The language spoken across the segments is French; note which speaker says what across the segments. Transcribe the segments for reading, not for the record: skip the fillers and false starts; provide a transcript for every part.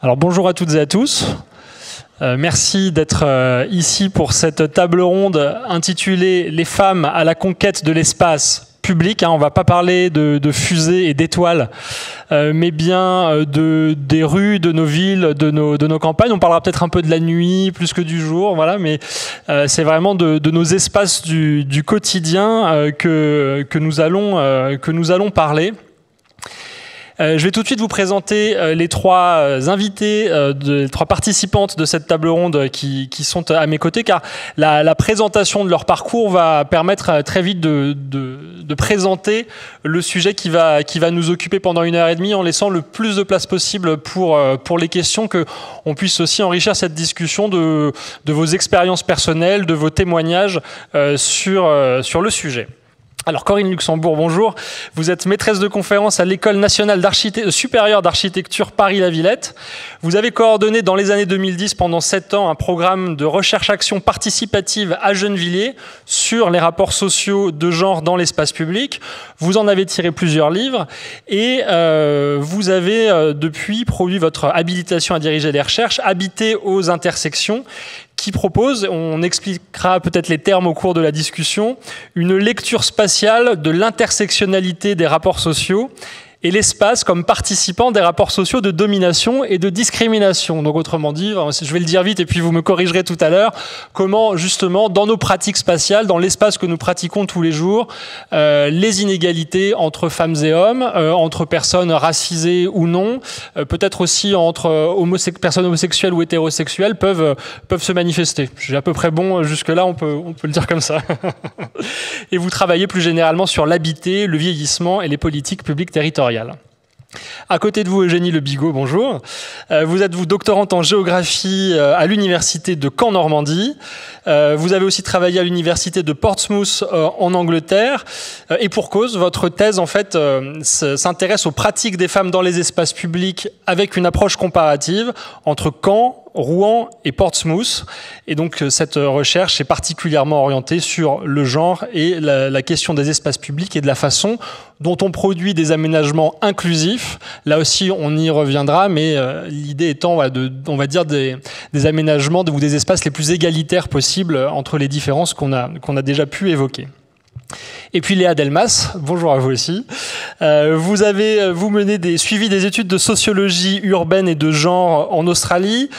Speaker 1: Alors bonjour à toutes et à tous. Merci d'être ici pour cette table ronde intitulée « Les femmes à la conquête de l'espace public ». On ne va pas parler de fusées et d'étoiles, mais bien des rues, de nos villes, de nos campagnes. On parlera peut-être un peu de la nuit plus que du jour, voilà, mais c'est vraiment de nos espaces du quotidien que nous allons parler. Je vais tout de suite vous présenter les trois invités, les trois participantes de cette table ronde qui sont à mes côtés, car la présentation de leur parcours va permettre très vite de présenter le sujet qui va nous occuper pendant 1h30, en laissant le plus de place possible pour les questions, qu'on puisse aussi enrichir cette discussion de vos expériences personnelles, de vos témoignages sur le sujet. Alors Corinne Luxembourg, bonjour. Vous êtes maîtresse de conférence à l'École nationale supérieure d'architecture Paris-La Villette. Vous avez coordonné dans les années 2010 pendant 7 ans un programme de recherche-action participative à Gennevilliers sur les rapports sociaux de genre dans l'espace public. Vous en avez tiré plusieurs livres et vous avez depuis produit votre habilitation à diriger des recherches, Habiter aux intersections, qui propose, on expliquera peut-être les termes au cours de la discussion, une lecture spatiale de l'intersectionnalité des rapports sociaux et l'espace comme participant des rapports sociaux de domination et de discrimination. Donc autrement dit, je vais le dire vite et puis vous me corrigerez tout à l'heure, comment justement dans nos pratiques spatiales, dans l'espace que nous pratiquons tous les jours, les inégalités entre femmes et hommes, entre personnes racisées ou non, peut-être aussi entre personnes homosexuelles ou hétérosexuelles peuvent se manifester. J'ai à peu près bon jusque-là, on peut le dire comme ça. Et vous travaillez plus généralement sur l'habité, le vieillissement et les politiques publiques territoriales. À côté de vous, Eugénie Le Bigot, bonjour. Vous êtes doctorante en géographie à l'université de Caen-Normandie. Vous avez aussi travaillé à l'université de Portsmouth en Angleterre. Et pour cause, votre thèse en fait s'intéresse aux pratiques des femmes dans les espaces publics avec une approche comparative entre Caen, Rouen et Portsmouth. Et donc cette recherche est particulièrement orientée sur le genre et la question des espaces publics et de la façon dont on produit des aménagements inclusifs. Là aussi, on y reviendra, mais l'idée étant on va dire des aménagements ou des espaces les plus égalitaires possibles entre les différences qu'on a déjà pu évoquer. Et puis Léa Delmas, bonjour à vous aussi. Vous menez suivi des études de sociologie urbaine et de genre en Australie.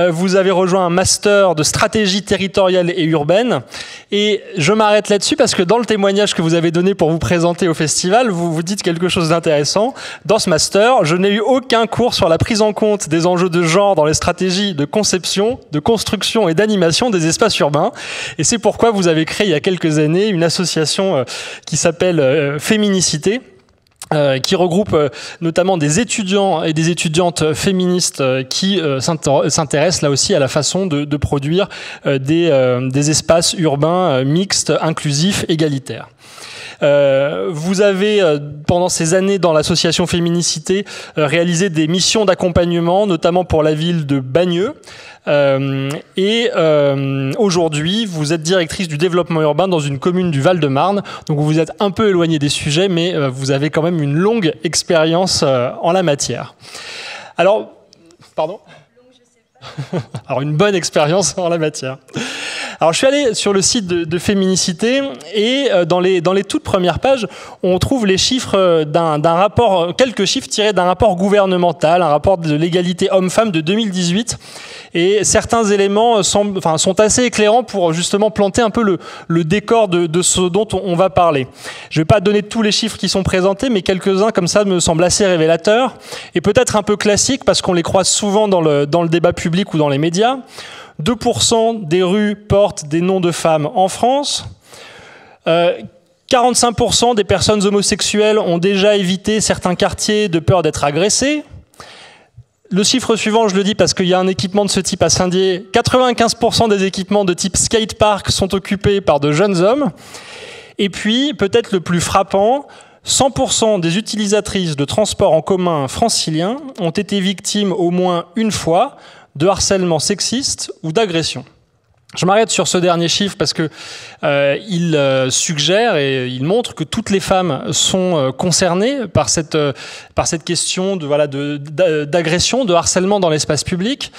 Speaker 1: Vous avez rejoint un master de stratégie territoriale et urbaine. Et je m'arrête là-dessus parce que dans le témoignage que vous avez donné pour vous présenter au festival, vous dites quelque chose d'intéressant. Dans ce master, je n'ai eu aucun cours sur la prise en compte des enjeux de genre dans les stratégies de conception, de construction et d'animation des espaces urbains. Et c'est pourquoi vous avez créé il y a quelques années une association qui s'appelle Féminicité, qui regroupe notamment des étudiants et des étudiantes féministes qui s'intéressent là aussi à la façon de produire des espaces urbains mixtes, inclusifs, égalitaires. Vous avez, pendant ces années dans l'association Féminicité, réalisé des missions d'accompagnement, notamment pour la ville de Bagneux. Aujourd'hui, vous êtes directrice du développement urbain dans une commune du Val-de-Marne. Donc vous vous êtes un peu éloigné des sujets, mais vous avez quand même une longue expérience en la matière. Alors, pardon ? Alors une bonne expérience en la matière. Alors je suis allé sur le site de Féminicité et dans les toutes premières pages, on trouve les chiffres d'un rapport, quelques chiffres tirés d'un rapport gouvernemental, un rapport de l'égalité homme-femme de 2018. Et certains éléments sont assez éclairants pour justement planter un peu le décor de ce dont on va parler. Je ne vais pas donner tous les chiffres qui sont présentés, mais quelques-uns comme ça me semblent assez révélateurs et peut-être un peu classiques parce qu'on les croise souvent dans le débat public ou dans les médias. 2% des rues portent des noms de femmes en France. 45% des personnes homosexuelles ont déjà évité certains quartiers de peur d'être agressées. Le chiffre suivant, je le dis parce qu'il y a un équipement de ce type à Saint-Dié. 95% des équipements de type skatepark sont occupés par de jeunes hommes. Et puis, peut-être le plus frappant, 100% des utilisatrices de transports en commun franciliens ont été victimes au moins une fois de harcèlement sexiste ou d'agression. Je m'arrête sur ce dernier chiffre parce que il suggère et il montre que toutes les femmes sont concernées par cette question d'agression, de harcèlement dans l'espace public.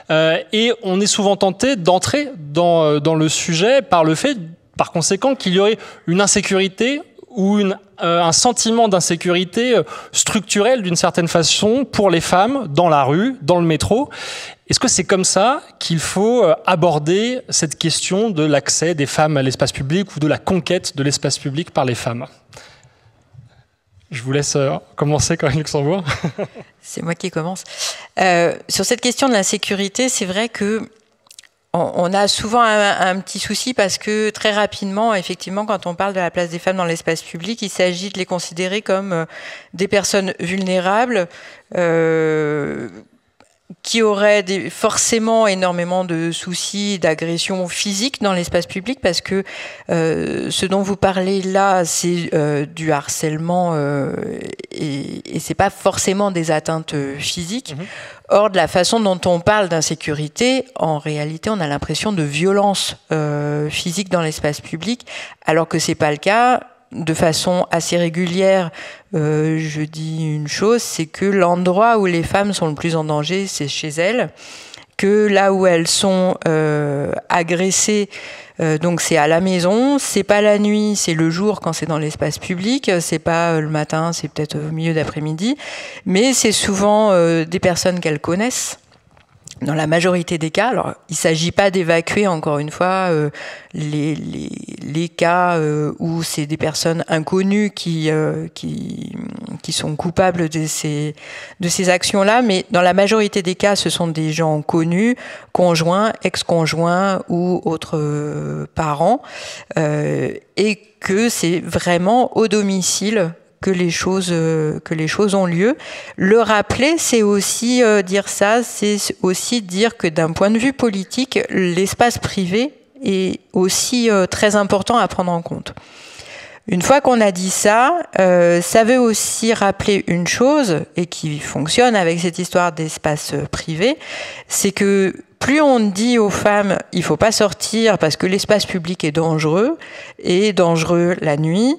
Speaker 1: Et on est souvent tenté d'entrer dans le sujet par conséquent, qu'il y aurait une insécurité ou un sentiment d'insécurité structurelle d'une certaine façon pour les femmes dans la rue, dans le métro. Est-ce que c'est comme ça qu'il faut aborder cette question de l'accès des femmes à l'espace public ou de la conquête de l'espace public par les femmes? Je vous laisse commencer, Corinne Luxembourg.
Speaker 2: C'est moi qui commence. Sur cette question de l'insécurité, c'est vrai que on a souvent un petit souci parce que très rapidement, effectivement, quand on parle de la place des femmes dans l'espace public, il s'agit de les considérer comme des personnes vulnérables qui auraient forcément énormément de soucis d'agression physique dans l'espace public parce que ce dont vous parlez là, c'est du harcèlement et c'est pas forcément des atteintes physiques. Or, de la façon dont on parle d'insécurité, en réalité, on a l'impression de violence physique dans l'espace public, alors que c'est pas le cas. De façon assez régulière, je dis une chose, c'est que l'endroit où les femmes sont le plus en danger, c'est chez elles, que là où elles sont agressées, donc c'est à la maison, c'est pas la nuit, c'est le jour quand c'est dans l'espace public, c'est pas le matin, c'est peut-être au milieu d'après-midi, mais c'est souvent des personnes qu'elles connaissent. Dans la majorité des cas, alors il ne s'agit pas d'évacuer encore une fois les cas où c'est des personnes inconnues qui sont coupables de ces actions-là, mais dans la majorité des cas, ce sont des gens connus, conjoints, ex-conjoints ou autres parents, et que c'est vraiment au domicile que les choses ont lieu. Le rappeler, c'est aussi dire ça, c'est aussi dire que d'un point de vue politique, l'espace privé est aussi très important à prendre en compte. Une fois qu'on a dit ça, ça veut aussi rappeler une chose, et qui fonctionne avec cette histoire d'espace privé, c'est que plus on dit aux femmes il faut pas sortir parce que l'espace public est dangereux et dangereux la nuit,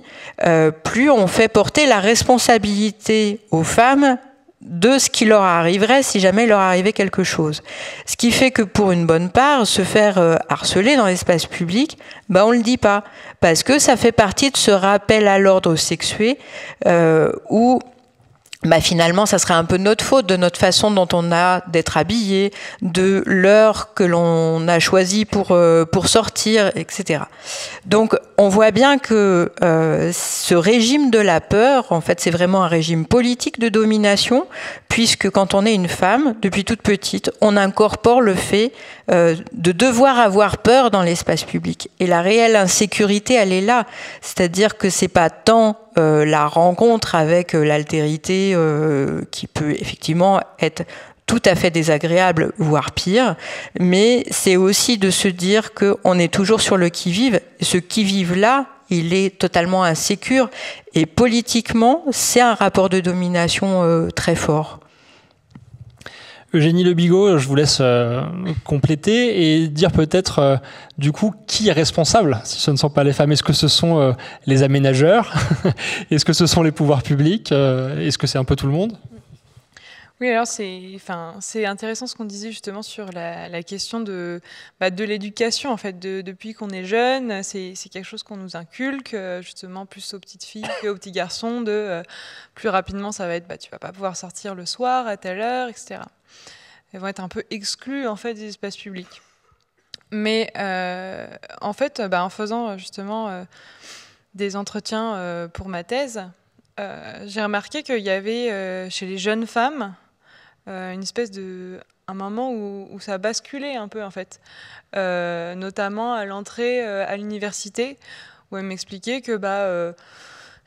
Speaker 2: plus on fait porter la responsabilité aux femmes de ce qui leur arriverait si jamais il leur arrivait quelque chose. Ce qui fait que pour une bonne part, se faire harceler dans l'espace public, on le dit pas, parce que ça fait partie de ce rappel à l'ordre sexué où finalement, ça serait un peu notre faute, de notre façon dont on a d'être habillé, de l'heure que l'on a choisie pour sortir, etc. Donc, on voit bien que ce régime de la peur, en fait, c'est vraiment un régime politique de domination, puisque quand on est une femme, depuis toute petite, on incorpore le fait de devoir avoir peur dans l'espace public. Et la réelle insécurité, elle est là. C'est-à-dire que c'est pas tant la rencontre avec l'altérité qui peut effectivement être tout à fait désagréable, voire pire, mais c'est aussi de se dire qu'on est toujours sur le qui-vive. Ce qui-vive-là, il est totalement insécure, et politiquement, c'est un rapport de domination très fort.
Speaker 1: Eugénie Le Bigot, je vous laisse compléter et dire peut-être du coup qui est responsable si ce ne sont pas les femmes. Est-ce que ce sont les aménageurs? Est-ce que ce sont les pouvoirs publics? Est-ce que c'est un peu tout le monde?
Speaker 3: Oui, alors c'est intéressant ce qu'on disait justement sur la question de l'éducation, en fait, depuis qu'on est jeune, c'est quelque chose qu'on nous inculque, justement plus aux petites filles qu'aux petits garçons, plus rapidement ça va être tu vas pas pouvoir sortir le soir à telle heure, etc. Elles vont être un peu exclues en fait des espaces publics. Mais en fait, en faisant justement des entretiens pour ma thèse, j'ai remarqué qu'il y avait chez les jeunes femmes une espèce un moment où ça basculait un peu en fait, notamment à l'entrée à l'université, où elles m'expliquaient que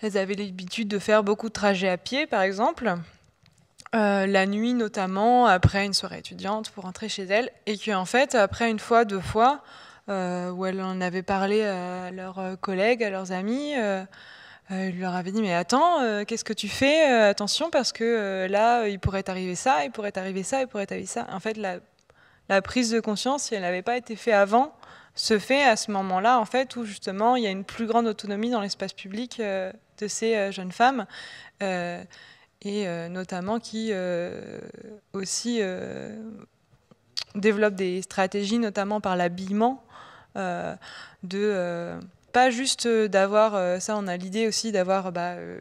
Speaker 3: elles avaient l'habitude de faire beaucoup de trajets à pied, par exemple, la nuit notamment, après une soirée étudiante pour rentrer chez elles, et qu'en fait, après une fois, deux fois, où elles en avaient parlé à leurs collègues, à leurs amis, il leur avait dit mais attends, qu'est-ce que tu fais, attention parce que là il pourrait t'arriver ça, il pourrait t'arriver ça, il pourrait t'arriver ça. En fait la prise de conscience, si elle n'avait pas été faite avant, se fait à ce moment-là, en fait, où justement il y a une plus grande autonomie dans l'espace public de ces jeunes femmes, et notamment qui aussi développent des stratégies, notamment par l'habillement, pas juste d'avoir, ça on a l'idée aussi d'avoir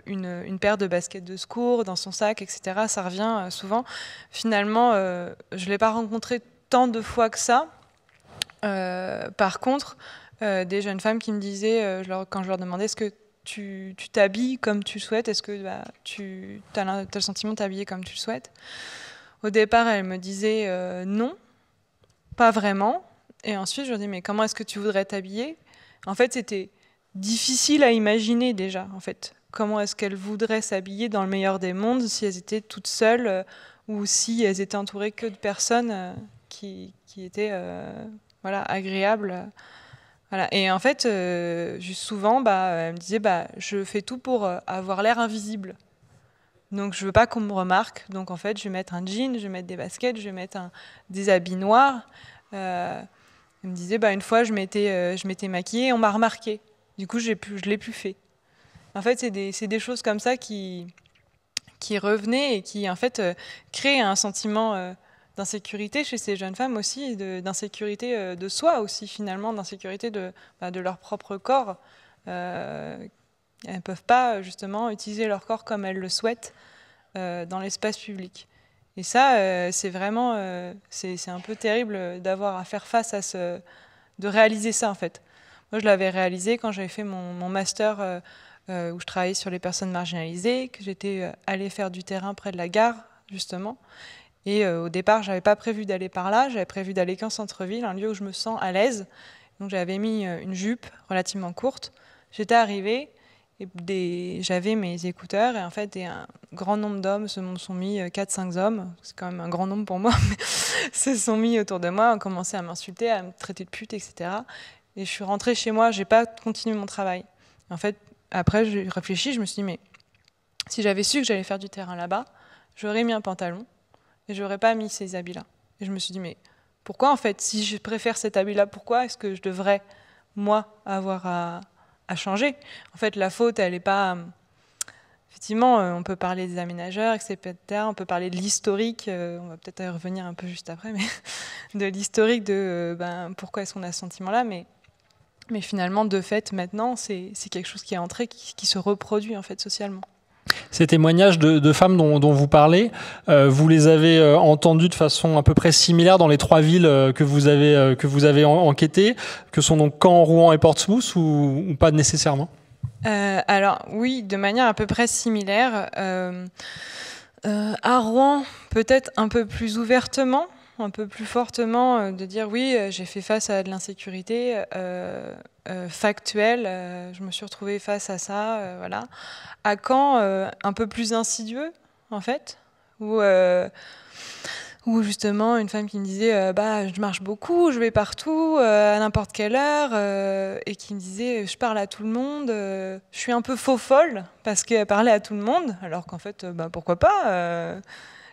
Speaker 3: une paire de baskets de secours dans son sac, etc. Ça revient souvent. Finalement, je ne l'ai pas rencontré tant de fois que ça. Par contre, des jeunes femmes qui me disaient, quand je leur demandais est-ce que tu t'habilles comme tu souhaites, est-ce que tu as le sentiment de t'habiller comme tu le souhaites. Au départ, elles me disaient non, pas vraiment. Et ensuite, je leur dis mais comment est-ce que tu voudrais t'habiller ? En fait, c'était difficile à imaginer déjà. En fait, comment est-ce qu'elles voudraient s'habiller dans le meilleur des mondes si elles étaient toutes seules ou si elles étaient entourées que de personnes qui étaient agréables. Voilà. Et en fait, juste souvent, elle me disait je fais tout pour avoir l'air invisible. Donc je veux pas qu'on me remarque. Donc en fait, je vais mettre un jean, je vais mettre des baskets, je vais mettre des habits noirs. Elle me disait, une fois, je m'étais maquillée et on m'a remarqué. Du coup, je l'ai plus fait. En fait, c'est des choses comme ça qui revenaient et qui, en fait, créent un sentiment d'insécurité chez ces jeunes femmes aussi, d'insécurité de soi aussi, finalement, d'insécurité de leur propre corps. Elles ne peuvent pas, justement, utiliser leur corps comme elles le souhaitent dans l'espace public. Et ça, c'est vraiment, c'est un peu terrible d'avoir à faire face à de réaliser ça en fait. Moi, je l'avais réalisé quand j'avais fait mon master où je travaillais sur les personnes marginalisées, que j'étais allée faire du terrain près de la gare justement. Et au départ, j'avais pas prévu d'aller par là, j'avais prévu d'aller qu'en centre-ville, un lieu où je me sens à l'aise. Donc j'avais mis une jupe relativement courte. J'étais arrivée. J'avais mes écouteurs et en fait un grand nombre d'hommes se sont mis, 4-5 hommes, c'est quand même un grand nombre pour moi, mais se sont mis autour de moi, ont commencé à m'insulter, à me traiter de pute, etc. Et je suis rentrée chez moi, j'ai pas continué mon travail. En fait, après j'ai réfléchi, je me suis dit mais si j'avais su que j'allais faire du terrain là-bas, j'aurais mis un pantalon et j'aurais pas mis ces habits-là. Et je me suis dit mais pourquoi en fait, si je préfère cet habit-là, pourquoi est-ce que je devrais moi avoir à changer. En fait, la faute, elle n'est pas... Effectivement, on peut parler des aménageurs, etc. On peut parler de l'historique, on va peut-être y revenir un peu juste après, mais de l'historique de pourquoi est-ce qu'on a ce sentiment-là. Mais finalement, de fait, maintenant, c'est quelque chose qui est entré, qui se reproduit en fait socialement.
Speaker 1: Ces témoignages de femmes dont vous parlez, vous les avez entendus de façon à peu près similaire dans les 3 villes que vous avez enquêtées, que sont donc Caen, Rouen et Portsmouth, ou pas nécessairement ?
Speaker 3: Alors oui, de manière à peu près similaire. À Rouen, peut-être un peu plus ouvertement, un peu plus fortement, de dire oui, j'ai fait face à de l'insécurité factuelle, je me suis retrouvée face à ça, voilà. À Caen, un peu plus insidieux, en fait, où justement une femme qui me disait je marche beaucoup, je vais partout, à n'importe quelle heure, et qui me disait je parle à tout le monde, je suis un peu faux-folle parce qu'elle parlait à tout le monde, alors qu'en fait, pourquoi pas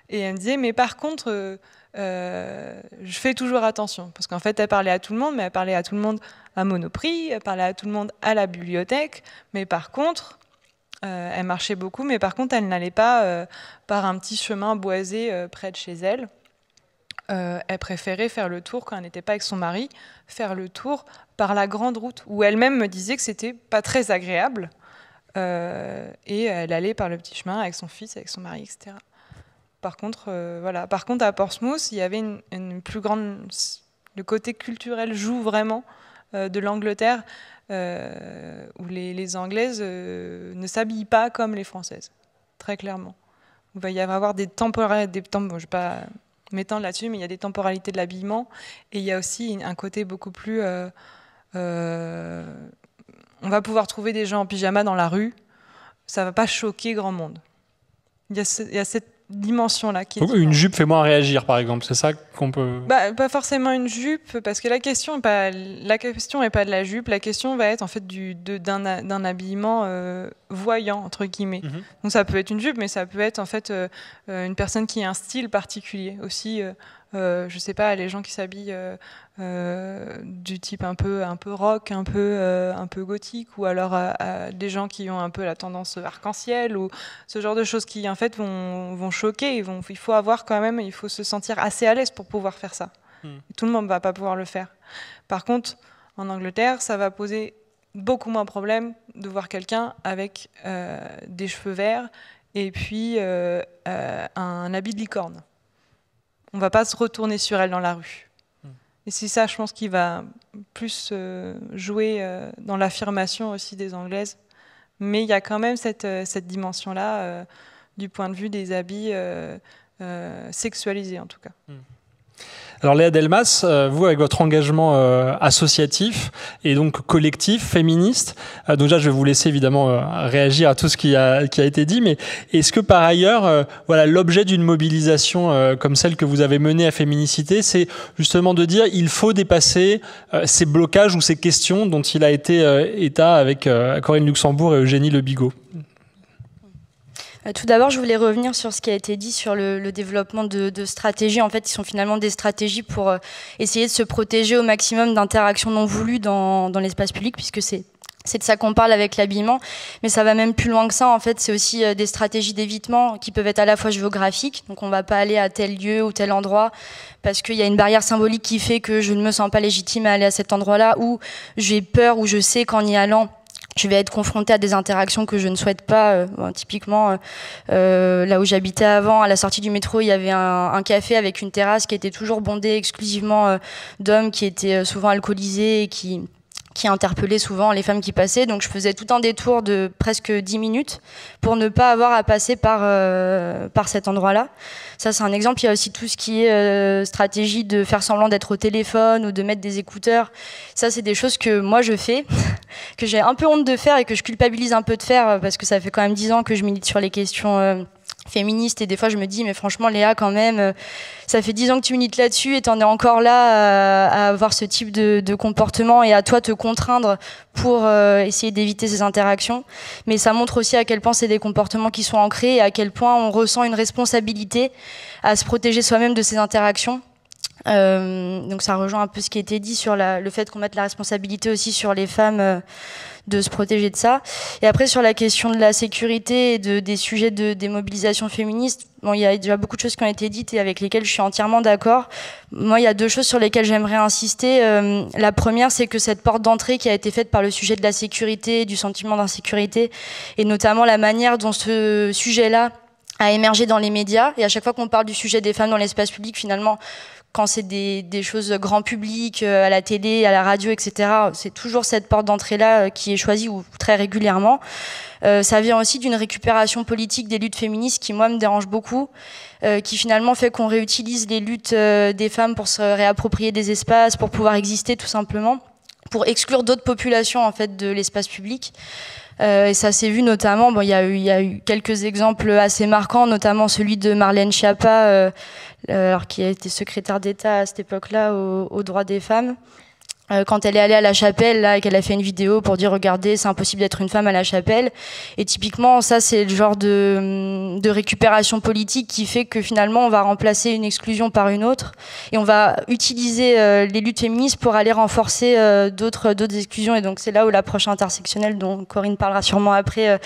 Speaker 3: et elle me disait mais par contre, je fais toujours attention, parce qu'en fait elle parlait à tout le monde, mais elle parlait à tout le monde à Monoprix, elle parlait à tout le monde à la bibliothèque, mais par contre... elle marchait beaucoup, mais par contre, elle n'allait pas par un petit chemin boisé près de chez elle. Elle préférait faire le tour, quand elle n'était pas avec son mari, faire le tour par la grande route, où elle-même me disait que c'était pas très agréable. Et elle allait par le petit chemin avec son fils, avec son mari, etc. Par contre, Par contre, à Portsmouth, il y avait une plus grande... Le côté culturel joue vraiment de l'Angleterre, où les Anglaises ne s'habillent pas comme les Françaises, très clairement. Il va y avoir des temporalités, je ne vais pas m'étendre là-dessus, mais il y a des temporalités de l'habillement, et il y a aussi un côté beaucoup plus... on va pouvoir trouver des gens en pyjama dans la rue, ça ne va pas choquer grand monde. Il y a cette dimension-là qui est
Speaker 1: une jupe fait moins réagir, par exemple, c'est ça qu'on peut...
Speaker 3: Pas forcément une jupe, parce que la question n'est pas de la jupe, la question va être en fait d'un habillement voyant, entre guillemets. Donc ça peut être une jupe, mais ça peut être en fait une personne qui a un style particulier aussi, je sais pas, les gens qui s'habillent du type un peu rock, un peu gothique, ou alors des gens qui ont un peu la tendance arc-en-ciel, ou ce genre de choses qui en fait vont choquer. Il faut avoir quand même, il faut se sentir assez à l'aise pour pouvoir faire ça. Tout le monde va pas pouvoir le faire. Par contre, en Angleterre, ça va poser beaucoup moins de problème de voir quelqu'un avec des cheveux verts et puis un habit de licorne. On ne va pas se retourner sur elle dans la rue. Et c'est ça, je pense, qui va plus jouer dans l'affirmation aussi des Anglaises. Mais il y a quand même cette dimension-là du point de vue des habits sexualisés, en tout cas.
Speaker 1: Alors Léa Delmas, vous avec votre engagement associatif et donc collectif, féministe, donc déjà je vais vous laisser évidemment réagir à tout ce qui a été dit, mais est-ce que par ailleurs, voilà, l'objet d'une mobilisation comme celle que vous avez menée à Féminicité, c'est justement de dire il faut dépasser ces blocages ou ces questions dont il a été état avec Corinne Luxembourg et Eugénie Le Bigot?
Speaker 4: Tout d'abord, je voulais revenir sur ce qui a été dit sur le développement de stratégies. En fait, qui sont finalement des stratégies pour essayer de se protéger au maximum d'interactions non voulues dans l'espace public, puisque c'est de ça qu'on parle avec l'habillement. Mais ça va même plus loin que ça. En fait, c'est aussi des stratégies d'évitement qui peuvent être à la fois géographiques. Donc, on ne va pas aller à tel lieu ou tel endroit parce qu'il y a une barrière symbolique qui fait que je ne me sens pas légitime à aller à cet endroit-là, ou j'ai peur, ou je sais qu'en y allant, je vais être confrontée à des interactions que je ne souhaite pas. Typiquement, là où j'habitais avant, à la sortie du métro, il y avait un café avec une terrasse qui était toujours bondée exclusivement d'hommes qui étaient souvent alcoolisés et qui interpellaient souvent les femmes qui passaient. Donc je faisais tout un détour de presque 10 minutes pour ne pas avoir à passer par cet endroit-là. Ça, c'est un exemple. Il y a aussi tout ce qui est stratégie de faire semblant d'être au téléphone ou de mettre des écouteurs. Ça, c'est des choses que moi, je fais, que j'ai un peu honte de faire et que je culpabilise un peu de faire parce que ça fait quand même 10 ans que je milite sur les questions féministe, et des fois je me dis mais franchement Léa, quand même ça fait 10 ans que tu milites là-dessus et t'en es encore là à avoir ce type de comportement et à toi te contraindre pour essayer d'éviter ces interactions. Mais ça montre aussi à quel point c'est des comportements qui sont ancrés et à quel point on ressent une responsabilité à se protéger soi-même de ces interactions. Donc ça rejoint un peu ce qui a été dit sur le fait qu'on mette la responsabilité aussi sur les femmes de se protéger de ça. Et après, sur la question de la sécurité et des sujets des mobilisations féministes, bon, il y a déjà beaucoup de choses qui ont été dites et avec lesquelles je suis entièrement d'accord. Moi, il y a 2 choses sur lesquelles j'aimerais insister. La première, c'est que cette porte d'entrée qui a été faite par le sujet de la sécurité, du sentiment d'insécurité, et notamment la manière dont ce sujet-là a émergé dans les médias, et à chaque fois qu'on parle du sujet des femmes dans l'espace public, finalement, quand c'est des choses grand public, à la télé, à la radio, etc., c'est toujours cette porte d'entrée-là qui est choisie, ou très régulièrement. Ça vient aussi d'une récupération politique des luttes féministes qui, moi, me dérange beaucoup, qui finalement fait qu'on réutilise les luttes des femmes pour se réapproprier des espaces, pour pouvoir exister tout simplement, pour exclure d'autres populations en fait de l'espace public. Et ça s'est vu notamment, bon, il y a eu quelques exemples assez marquants, notamment celui de Marlène Schiappa, alors qui a été secrétaire d'État à cette époque-là aux droits des femmes. Quand elle est allée à la chapelle là et qu'elle a fait une vidéo pour dire regardez, c'est impossible d'être une femme à la chapelle, et typiquement ça c'est le genre de récupération politique qui fait que finalement on va remplacer une exclusion par une autre et on va utiliser les luttes féministes pour aller renforcer d'autres exclusions. Et donc c'est là où l'approche intersectionnelle dont Corinne parlera sûrement après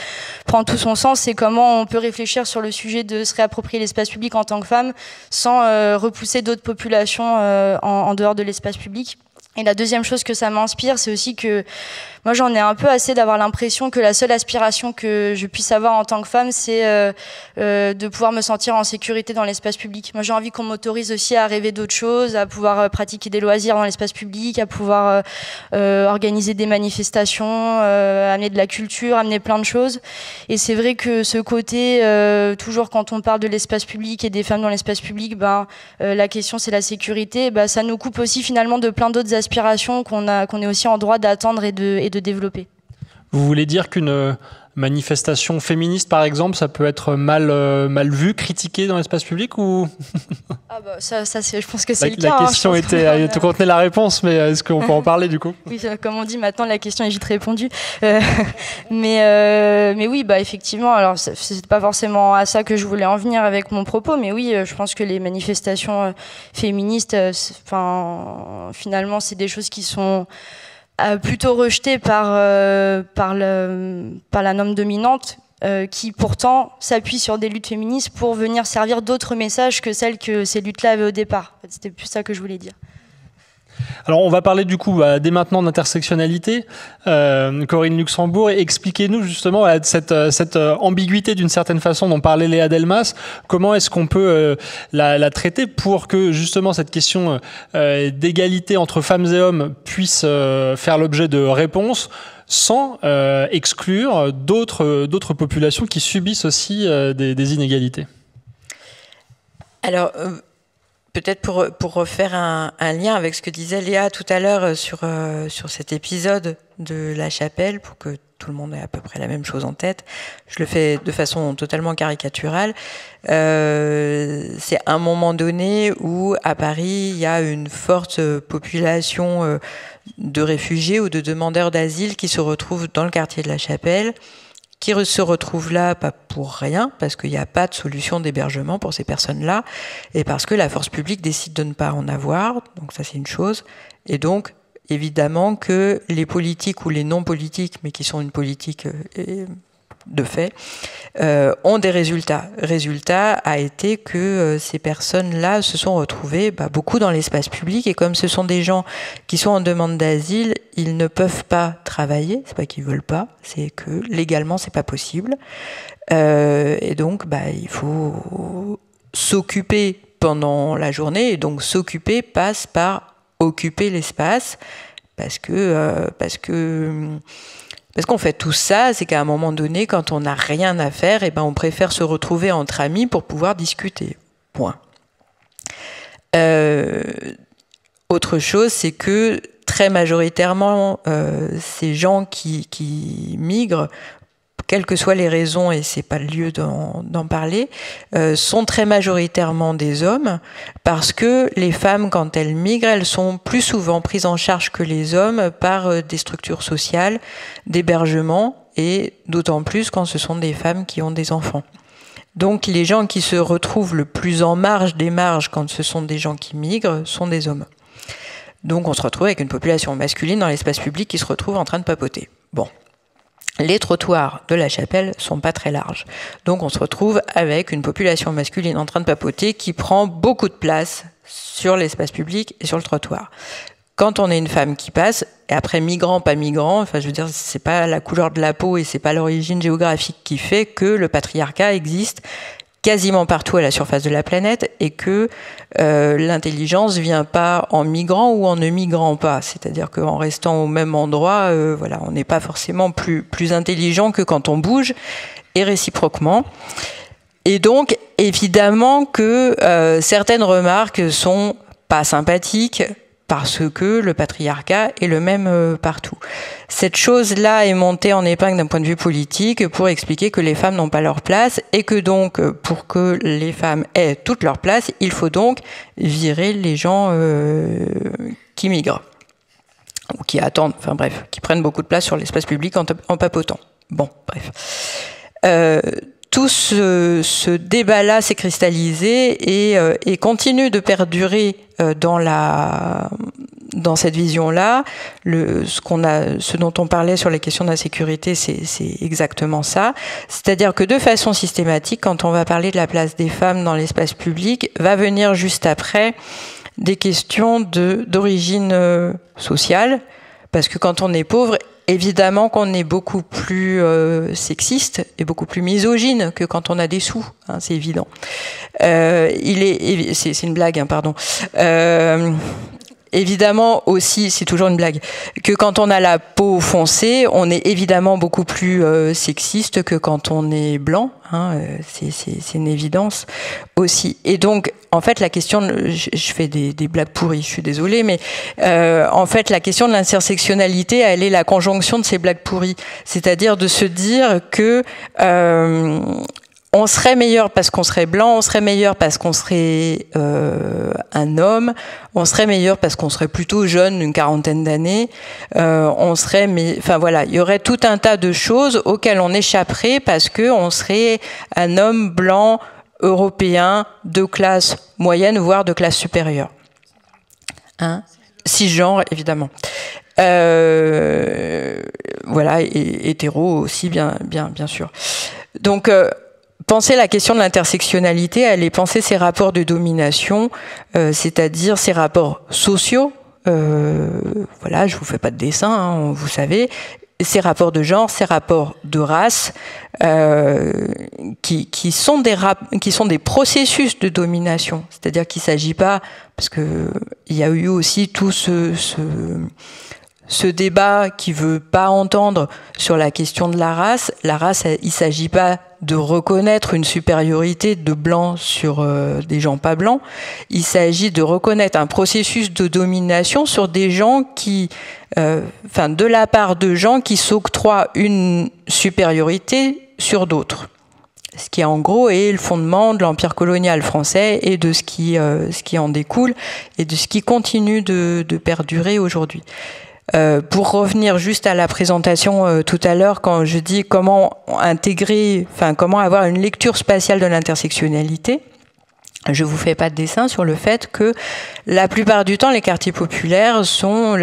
Speaker 4: prend tout son sens. C'est comment on peut réfléchir sur le sujet de se réapproprier l'espace public en tant que femme sans repousser d'autres populations en dehors de l'espace public. Et la deuxième chose que ça m'inspire, c'est aussi que moi j'en ai un peu assez d'avoir l'impression que la seule aspiration que je puisse avoir en tant que femme, c'est de pouvoir me sentir en sécurité dans l'espace public. Moi j'ai envie qu'on m'autorise aussi à rêver d'autres choses, à pouvoir pratiquer des loisirs dans l'espace public, à pouvoir organiser des manifestations, amener de la culture, amener plein de choses. Et c'est vrai que ce côté, toujours quand on parle de l'espace public et des femmes dans l'espace public, la question c'est la sécurité, ça nous coupe aussi finalement de plein d'autres aspirations qu'on est aussi en droit d'attendre et de développer.
Speaker 1: Vous voulez dire qu'une manifestation féministe, par exemple, ça peut être mal vu, critiqué dans l'espace public ou...
Speaker 4: Ah bah ça je pense que c'est le cas.
Speaker 1: La question tu contenais la réponse, mais est-ce qu'on peut en parler du coup?
Speaker 4: Oui, comme on dit maintenant, la question est vite répondue. Mais oui, bah effectivement, alors c'est pas forcément à ça que je voulais en venir avec mon propos, mais oui, je pense que les manifestations féministes, finalement, c'est des choses qui sont plutôt rejetées par la norme dominante, qui pourtant s'appuie sur des luttes féministes pour venir servir d'autres messages que celles que ces luttes-là avaient au départ. En fait, c'était plus ça que je voulais dire.
Speaker 1: Alors on va parler du coup dès maintenant d'intersectionnalité. Corinne Luxembourg, expliquez-nous justement cette ambiguïté d'une certaine façon dont parlait Léa Delmas. Comment est-ce qu'on peut la traiter pour que justement cette question d'égalité entre femmes et hommes puisse faire l'objet de réponses sans exclure d'autres populations qui subissent aussi des inégalités?
Speaker 2: Alors, peut-être pour refaire un lien avec ce que disait Léa tout à l'heure sur cet épisode de La Chapelle, pour que tout le monde ait à peu près la même chose en tête, je le fais de façon totalement caricaturale. C'est un moment donné où, à Paris, il y a une forte population de réfugiés ou de demandeurs d'asile qui se retrouvent dans le quartier de La Chapelle, qui se retrouvent là pas pour rien, parce qu'il n'y a pas de solution d'hébergement pour ces personnes-là, et parce que la force publique décide de ne pas en avoir, donc ça c'est une chose, et donc évidemment que les politiques ou les non-politiques, mais qui sont une politique de fait, ont des résultats. Résultat a été que ces personnes-là se sont retrouvées beaucoup dans l'espace public, et comme ce sont des gens qui sont en demande d'asile, ils ne peuvent pas travailler. C'est pas qu'ils veulent pas, c'est que légalement c'est pas possible. Et donc il faut s'occuper pendant la journée, et donc s'occuper passe par occuper l'espace, parce qu'on fait tout ça, c'est qu'à un moment donné, quand on n'a rien à faire, on préfère se retrouver entre amis pour pouvoir discuter. Point. Autre chose, c'est que très majoritairement, ces gens qui migrent, quelles que soient les raisons, et c'est pas le lieu d'en parler, sont très majoritairement des hommes, parce que les femmes, quand elles migrent, elles sont plus souvent prises en charge que les hommes par des structures sociales, d'hébergement, et d'autant plus quand ce sont des femmes qui ont des enfants. Donc les gens qui se retrouvent le plus en marge des marges quand ce sont des gens qui migrent sont des hommes. Donc on se retrouve avec une population masculine dans l'espace public qui se retrouve en train de papoter. Bon. Les trottoirs de La Chapelle sont pas très larges. Donc on se retrouve avec une population masculine en train de papoter qui prend beaucoup de place sur l'espace public et sur le trottoir. Quand on est une femme qui passe, et après migrant, pas migrant, enfin je veux dire, c'est pas la couleur de la peau et c'est pas l'origine géographique qui fait que le patriarcat existe quasiment partout à la surface de la planète, et que l'intelligence vient pas en migrant ou en ne migrant pas. C'est-à-dire qu'en restant au même endroit, on n'est pas forcément plus intelligent que quand on bouge, et réciproquement. Et donc, évidemment que certaines remarques sont pas sympathiques, parce que le patriarcat est le même partout. Cette chose-là est montée en épingle d'un point de vue politique pour expliquer que les femmes n'ont pas leur place, et que donc, pour que les femmes aient toute leur place, il faut donc virer les gens qui migrent, ou qui attendent, enfin bref, qui prennent beaucoup de place sur l'espace public en papotant. Bon, bref. Tout ce débat-là s'est cristallisé et continue de perdurer dans cette vision-là. Ce dont on parlait sur les questions de la sécurité, c'est exactement ça. C'est-à-dire que de façon systématique, quand on va parler de la place des femmes dans l'espace public, va venir juste après des questions d'origine sociale, parce que quand on est pauvre, évidemment qu'on est beaucoup plus sexiste et beaucoup plus misogyne que quand on a des sous, hein, c'est évident. C'est une blague, hein, pardon. évidemment aussi, c'est toujours une blague, que quand on a la peau foncée, on est évidemment beaucoup plus sexiste que quand on est blanc. Hein, c'est une évidence aussi. Et donc, en fait, la question, je fais des blagues pourries, je suis désolée, mais en fait, la question de l'intersectionnalité, elle est la conjonction de ces blagues pourries. C'est-à-dire de se dire que on serait meilleur parce qu'on serait blanc, on serait meilleur parce qu'on serait un homme, on serait meilleur parce qu'on serait plutôt jeune, d'une quarantaine d'années, enfin voilà, il y aurait tout un tas de choses auxquelles on échapperait parce que on serait un homme blanc, européen, de classe moyenne, voire de classe supérieure. Hein ? Cisgenre, évidemment. Voilà, et hétéro aussi, bien sûr. Donc, penser la question de l'intersectionnalité, elle est penser ces rapports de domination, c'est-à-dire ces rapports sociaux. Voilà, je vous fais pas de dessin, hein, vous savez. Ces rapports de genre, ces rapports de race, qui sont des processus de domination. C'est-à-dire qu'il ne s'agit pas, parce que il y a eu aussi tout ce débat qui veut pas entendre sur la question de la race. La race, il s'agit pas de reconnaître une supériorité de blancs sur des gens pas blancs. Il s'agit de reconnaître un processus de domination sur des gens qui, de la part de gens qui s'octroient une supériorité sur d'autres. Ce qui en gros est le fondement de l'empire colonial français et de ce qui en découle et de ce qui continue de perdurer aujourd'hui. Pour revenir juste à la présentation tout à l'heure, quand je dis comment avoir une lecture spatiale de l'intersectionnalité, je vous fais pas de dessin sur le fait que la plupart du temps, les quartiers populaires sont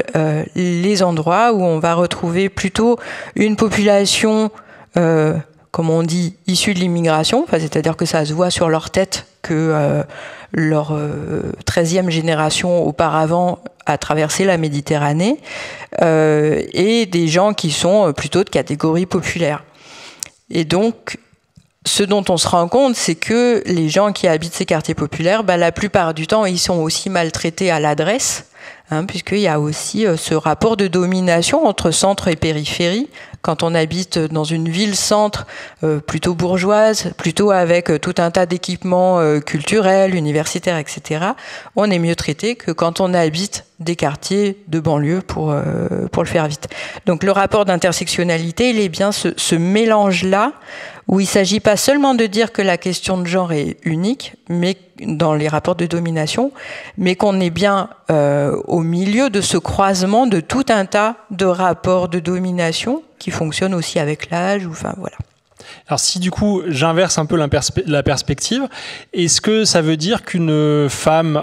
Speaker 2: les endroits où on va retrouver plutôt une population, comme on dit, issue de l'immigration, c'est-à-dire que ça se voit sur leur tête que leur 13e génération auparavant a traversé la Méditerranée, et des gens qui sont plutôt de catégorie populaire. Et donc, ce dont on se rend compte, c'est que les gens qui habitent ces quartiers populaires, la plupart du temps, ils sont aussi maltraités à l'adresse, puisqu'il y a aussi ce rapport de domination entre centre et périphérie. Quand on habite dans une ville-centre plutôt bourgeoise, plutôt avec tout un tas d'équipements culturels, universitaires, etc., on est mieux traité que quand on habite des quartiers de banlieue, pour le faire vite. Donc le rapport d'intersectionnalité, il est bien ce mélange-là, où il ne s'agit pas seulement de dire que la question de genre est unique, mais dans les rapports de domination, mais qu'on est bien au milieu de ce croisement de tout un tas de rapports de domination qui fonctionnent aussi avec l'âge, voilà.
Speaker 1: Alors si du coup j'inverse un peu la perspective, est-ce que ça veut dire qu'une femme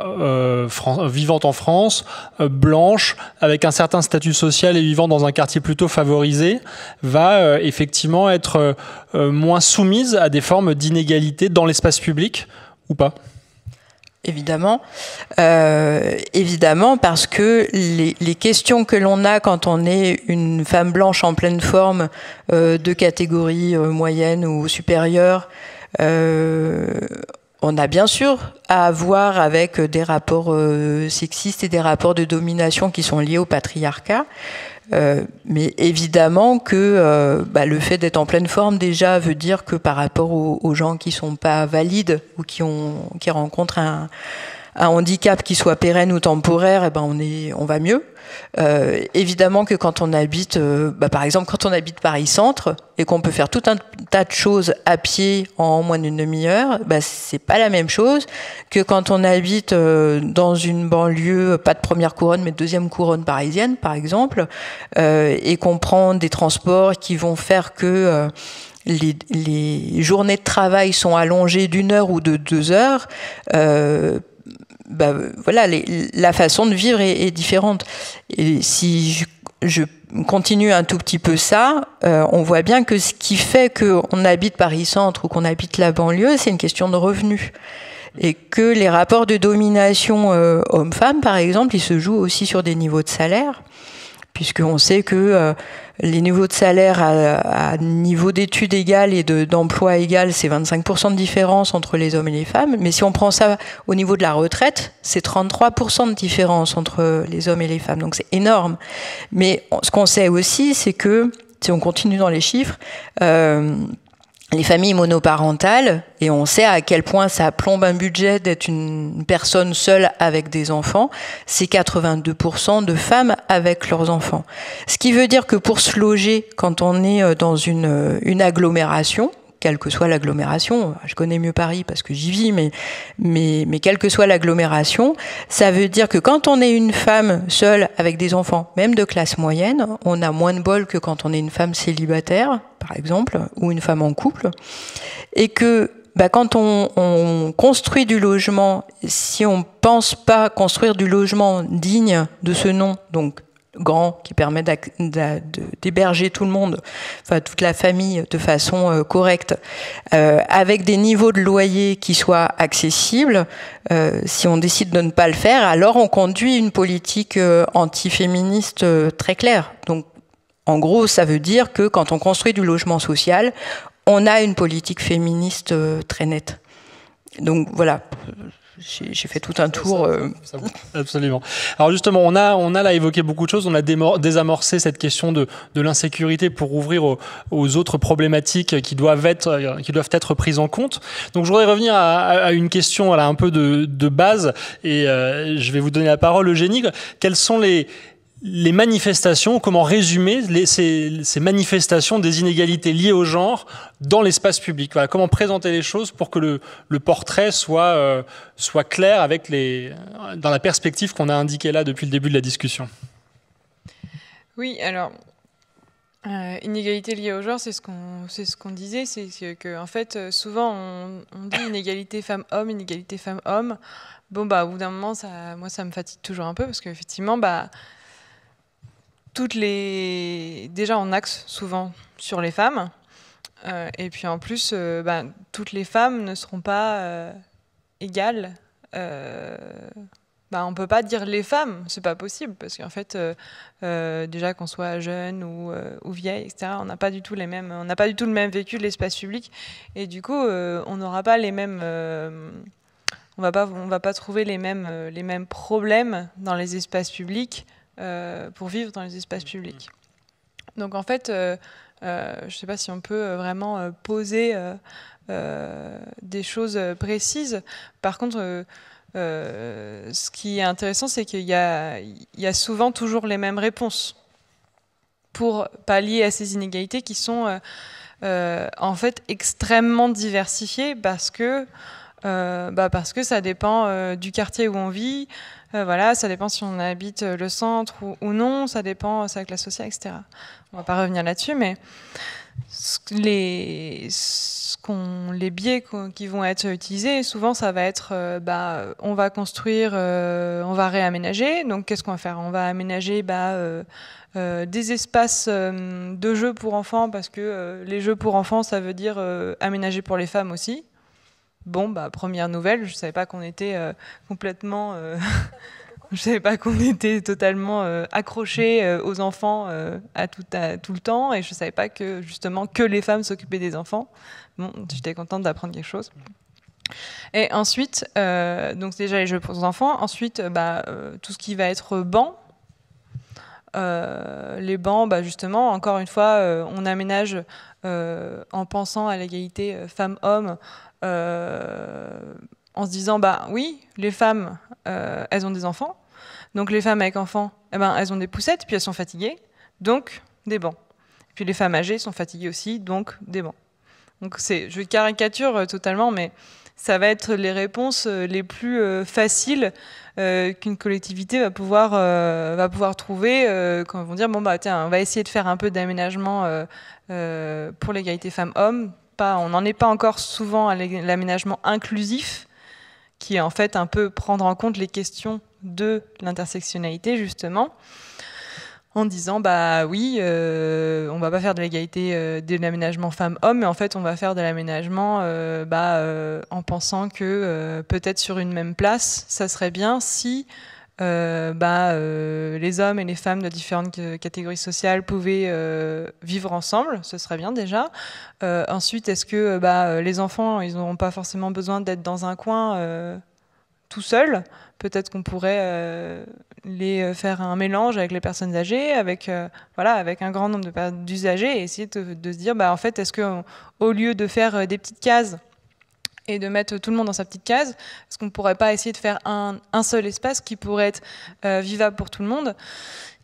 Speaker 1: vivant en France, blanche, avec un certain statut social et vivant dans un quartier plutôt favorisé, va effectivement être moins soumise à des formes d'inégalité dans l'espace public ou pas ?
Speaker 2: Évidemment, parce que les questions que l'on a quand on est une femme blanche en pleine forme de catégorie moyenne ou supérieure, on a bien sûr à voir avec des rapports sexistes et des rapports de domination qui sont liés au patriarcat. Mais évidemment que le fait d'être en pleine forme déjà veut dire que par rapport aux gens qui sont pas valides ou qui rencontrent un handicap qui soit pérenne ou temporaire, on va mieux. Évidemment que quand on habite, par exemple, quand on habite Paris-Centre et qu'on peut faire tout un tas de choses à pied en moins d'une demi-heure, c'est pas la même chose que quand on habite dans une banlieue, pas de première couronne, mais de deuxième couronne parisienne, par exemple, et qu'on prend des transports qui vont faire que les journées de travail sont allongées d'1 heure ou de 2 heures. La façon de vivre est différente. Et si je continue un tout petit peu ça, on voit bien que ce qui fait qu'on habite Paris-Centre ou qu'on habite la banlieue, c'est une question de revenus. Et que les rapports de domination hommes-femmes, par exemple, ils se jouent aussi sur des niveaux de salaire, puisqu'on sait que les niveaux de salaire à niveau d'études égal et d'emploi égal, c'est 25% de différence entre les hommes et les femmes. Mais si on prend ça au niveau de la retraite, c'est 33% de différence entre les hommes et les femmes. Donc c'est énorme. Mais ce qu'on sait aussi, c'est que, si on continue dans les chiffres, les familles monoparentales, et on sait à quel point ça plombe un budget d'être une personne seule avec des enfants, c'est 82% de femmes avec leurs enfants. Ce qui veut dire que pour se loger, quand on est dans une agglomération, quelle que soit l'agglomération, je connais mieux Paris parce que j'y vis, mais quelle que soit l'agglomération, ça veut dire que quand on est une femme seule avec des enfants, même de classe moyenne, on a moins de bol que quand on est une femme célibataire, par exemple, ou une femme en couple, et que quand on construit du logement, si on pense pas construire du logement digne de ce nom, donc grand, qui permet d'héberger tout le monde, enfin toute la famille de façon correcte, avec des niveaux de loyer qui soient accessibles, si on décide de ne pas le faire, alors on conduit une politique antiféministe très claire. Donc, en gros, ça veut dire que quand on construit du logement social, on a une politique féministe très nette. Donc voilà. J'ai fait tout un tour.
Speaker 1: Absolument. Alors justement, on a là évoqué beaucoup de choses. On a désamorcé cette question de l'insécurité pour ouvrir aux autres problématiques qui doivent être prises en compte. Donc je voudrais revenir à une question voilà, un peu de base et je vais vous donner la parole, Eugénie. Quelles sont les manifestations, comment résumer ces manifestations des inégalités liées au genre dans l'espace public. Voilà, comment présenter les choses pour que le portrait soit clair dans la perspective qu'on a indiquée là depuis le début de la discussion.
Speaker 3: Oui, alors, inégalité liée au genre, c'est ce qu'on disait, c'est que en fait, souvent on dit inégalité femmes-hommes, inégalité femmes-hommes. Bon, au bout d'un moment, moi ça me fatigue toujours un peu parce qu'effectivement, déjà on axe souvent sur les femmes et puis en plus toutes les femmes ne seront pas égales. On peut pas dire les femmes, c'est pas possible parce qu'en fait déjà qu'on soit jeune ou vieille, etc. On n'a pas du tout le même vécu de l'espace public et du coup on n'aura pas les mêmes on va pas trouver les mêmes problèmes dans les espaces publics pour vivre dans les espaces publics. Donc en fait, je ne sais pas si on peut vraiment poser des choses précises. Par contre, ce qui est intéressant, c'est qu'il y a souvent toujours les mêmes réponses pour pallier à ces inégalités qui sont en fait extrêmement diversifiées parce que ça dépend du quartier où on vit. Voilà, ça dépend si on habite le centre ou non, ça dépend de sa classe sociale, etc. On va pas revenir là-dessus, mais les biais qui vont être utilisés, souvent ça va être, on va construire, on va réaménager. Donc qu'est-ce qu'on va faire ? On va aménager des espaces de jeux pour enfants, parce que les jeux pour enfants, ça veut dire aménager pour les femmes aussi. Bon, première nouvelle, je savais pas qu'on était complètement... je savais pas qu'on était totalement accrochés aux enfants à tout le temps, et je savais pas que, justement, que les femmes s'occupaient des enfants. Bon, j'étais contente d'apprendre quelque chose. Et ensuite, donc déjà les jeux pour les enfants, ensuite, tout ce qui va être bancs. Les bancs, justement, encore une fois, on aménage en pensant à l'égalité femmes-hommes, en se disant oui, les femmes elles ont des enfants, donc les femmes avec enfants elles ont des poussettes, puis elles sont fatiguées, donc des bancs. Et puis les femmes âgées sont fatiguées aussi, donc des bancs. Donc je caricature totalement, mais ça va être les réponses les plus faciles qu'une collectivité va pouvoir trouver quand ils vont dire tiens, on va essayer de faire un peu d'aménagement pour l'égalité femmes-hommes. On n'en est pas encore souvent à l'aménagement inclusif, qui est en fait un peu prendre en compte les questions de l'intersectionnalité, justement, en disant oui, on va pas faire de l'égalité de l'aménagement femmes-hommes, mais en fait on va faire de l'aménagement en pensant que peut-être sur une même place, ça serait bien si les hommes et les femmes de différentes catégories sociales pouvaient vivre ensemble, ce serait bien déjà. Ensuite, est-ce que les enfants, ils n'auront pas forcément besoin d'être dans un coin tout seuls? Peut-être qu'on pourrait les faire un mélange avec les personnes âgées, avec un grand nombre d'usagers, et essayer de se dire, en fait, est-ce qu'au lieu de faire des petites cases et de mettre tout le monde dans sa petite case, est-ce qu'on ne pourrait pas essayer de faire un seul espace qui pourrait être vivable pour tout le monde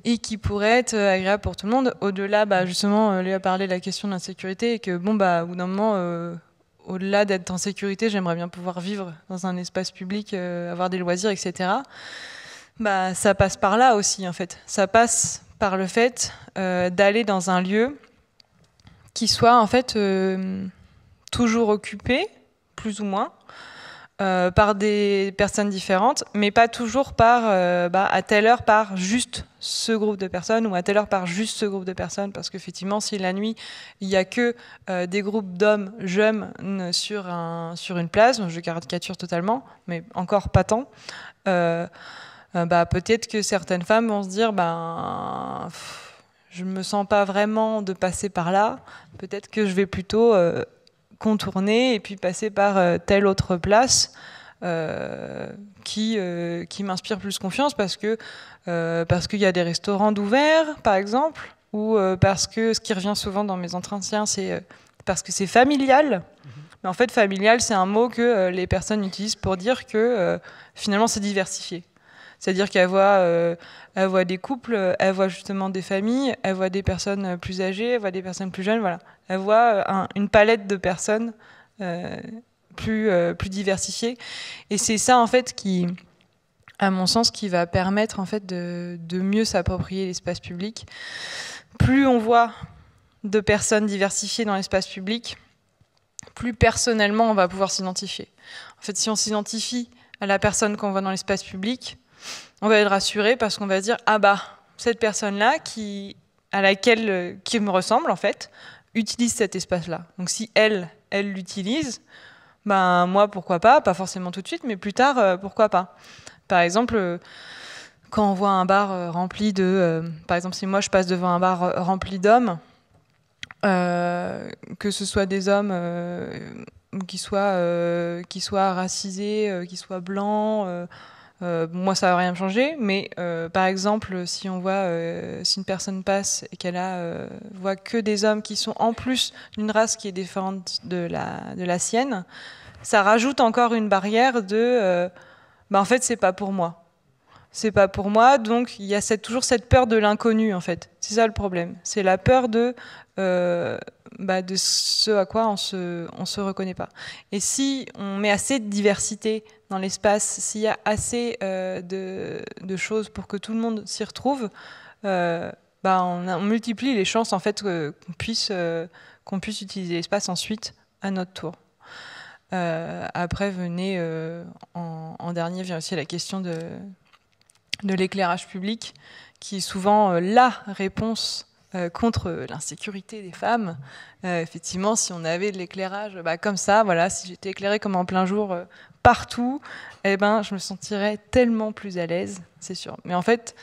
Speaker 3: et qui pourrait être agréable pour tout le monde? Au-delà, justement, Léa parlait de la question de l'insécurité, et que, au bout d'un moment, au-delà d'être en sécurité, j'aimerais bien pouvoir vivre dans un espace public, avoir des loisirs, etc. Ça passe par là aussi, en fait. Ça passe par le fait d'aller dans un lieu qui soit, en fait, toujours occupé, plus ou moins, par des personnes différentes, mais pas toujours par, à telle heure par juste ce groupe de personnes, ou à telle heure par juste ce groupe de personnes, parce qu'effectivement, si la nuit, il n'y a que des groupes d'hommes jeunes sur une place, je caricature totalement, mais encore pas tant, peut-être que certaines femmes vont se dire, je ne me sens pas vraiment de passer par là, peut-être que je vais plutôt contourner et puis passer par telle autre place qui m'inspire plus confiance, parce qu'il y a des restaurants d'ouverts, par exemple, ou parce que ce qui revient souvent dans mes entretiens, c'est parce que c'est familial. Mais en fait, familial, c'est un mot que les personnes utilisent pour dire que finalement, c'est diversifié. C'est-à-dire qu'elle voit des couples, elle voit justement des familles, elle voit des personnes plus âgées, elle voit des personnes plus jeunes, voilà. Elle voit une palette de personnes plus diversifiées. Et c'est ça, en fait, qui, à mon sens, qui va permettre, en fait, de mieux s'approprier l'espace public. Plus on voit de personnes diversifiées dans l'espace public, plus personnellement, on va pouvoir s'identifier. En fait, si on s'identifie à la personne qu'on voit dans l'espace public, on va être rassuré, parce qu'on va se dire, cette personne-là qui me ressemble, en fait, utilise cet espace-là. Donc si elle l'utilise, moi, pourquoi pas forcément tout de suite, mais plus tard, pourquoi pas. Par exemple, quand on voit un bar rempli par exemple, si moi je passe devant un bar rempli d'hommes, que ce soit des hommes qui soient racisés, qui soient blancs, moi ça va rien changer, mais par exemple, si on voit si une personne passe et qu'elle voit que des hommes qui sont en plus d'une race qui est différente de la sienne, ça rajoute encore une barrière en fait, c'est pas pour moi. C'est pas pour moi, donc il y a toujours cette peur de l'inconnu, en fait. C'est ça le problème. C'est la peur de ce à quoi on se reconnaît pas. Et si on met assez de diversité dans l'espace, s'il y a assez de choses pour que tout le monde s'y retrouve, on multiplie les chances, en fait, qu'on puisse utiliser l'espace ensuite à notre tour. Après, en dernier vient aussi la question de l'éclairage public, qui est souvent la réponse contre l'insécurité des femmes. Effectivement, si on avait de l'éclairage comme ça, voilà, si j'étais éclairée comme en plein jour partout, je me sentirais tellement plus à l'aise, c'est sûr. Mais en fait,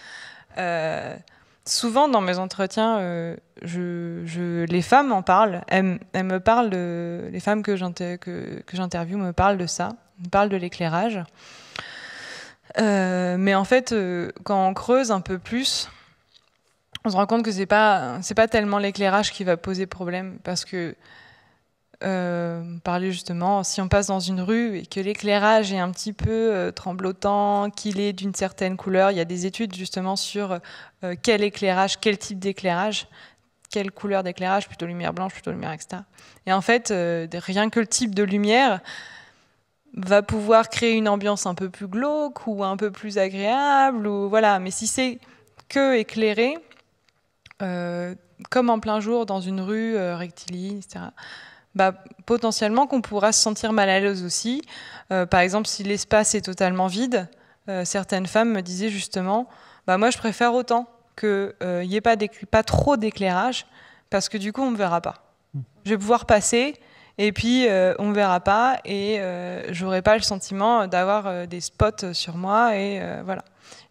Speaker 3: souvent dans mes entretiens, les femmes en parlent. Elles me parlent les femmes que j'interviewe me parlent de ça, me parlent de l'éclairage. Mais en fait, quand on creuse un peu plus, on se rend compte que c'est pas tellement l'éclairage qui va poser problème, parce que parler justement, si on passe dans une rue et que l'éclairage est un petit peu tremblotant, qu'il est d'une certaine couleur, il y a des études justement sur quel éclairage, quel type d'éclairage, quelle couleur d'éclairage, plutôt lumière blanche, plutôt lumière, etc. Et en fait, rien que le type de lumière va pouvoir créer une ambiance un peu plus glauque ou un peu plus agréable, ou voilà. Mais si c'est que éclairé, comme en plein jour dans une rue rectiligne, etc., potentiellement qu'on pourra se sentir mal à l'aise aussi. Par exemple, si l'espace est totalement vide, certaines femmes me disaient justement, moi je préfère autant qu'il n'y ait pas trop d'éclairage, parce que du coup on ne me verra pas. Je vais pouvoir passer et puis on verra pas, et j'aurai pas le sentiment d'avoir des spots sur moi, et voilà.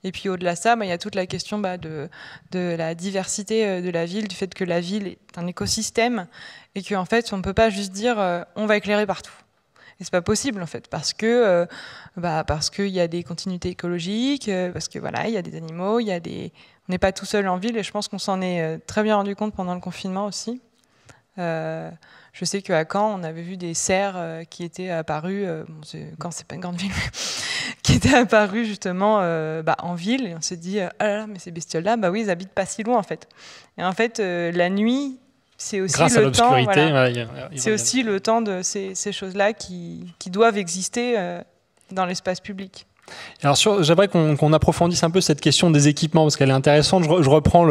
Speaker 3: Et puis au-delà de ça, il y a toute la question de la diversité de la ville, du fait que la ville est un écosystème, et qu'en fait on ne peut pas juste dire on va éclairer partout. Et c'est pas possible en fait, parce qu'il y a des continuités écologiques, parce que voilà, il y a des animaux, on n'est pas tout seul en ville, et je pense qu'on s'en est très bien rendu compte pendant le confinement aussi. Je sais qu'à Caen, on avait vu des cerfs qui étaient apparus, Caen c'est pas une grande ville, qui étaient apparus justement en ville, et on s'est dit ah là là, mais ces bestioles-là, oui, ils habitent pas si loin en fait. Et en fait, la nuit, c'est aussi
Speaker 1: grâce
Speaker 3: le temps.
Speaker 1: Voilà,
Speaker 3: c'est aussi le temps de ces choses-là qui doivent exister dans l'espace public.
Speaker 1: Alors j'aimerais qu'on approfondisse un peu cette question des équipements, parce qu'elle est intéressante. Je reprends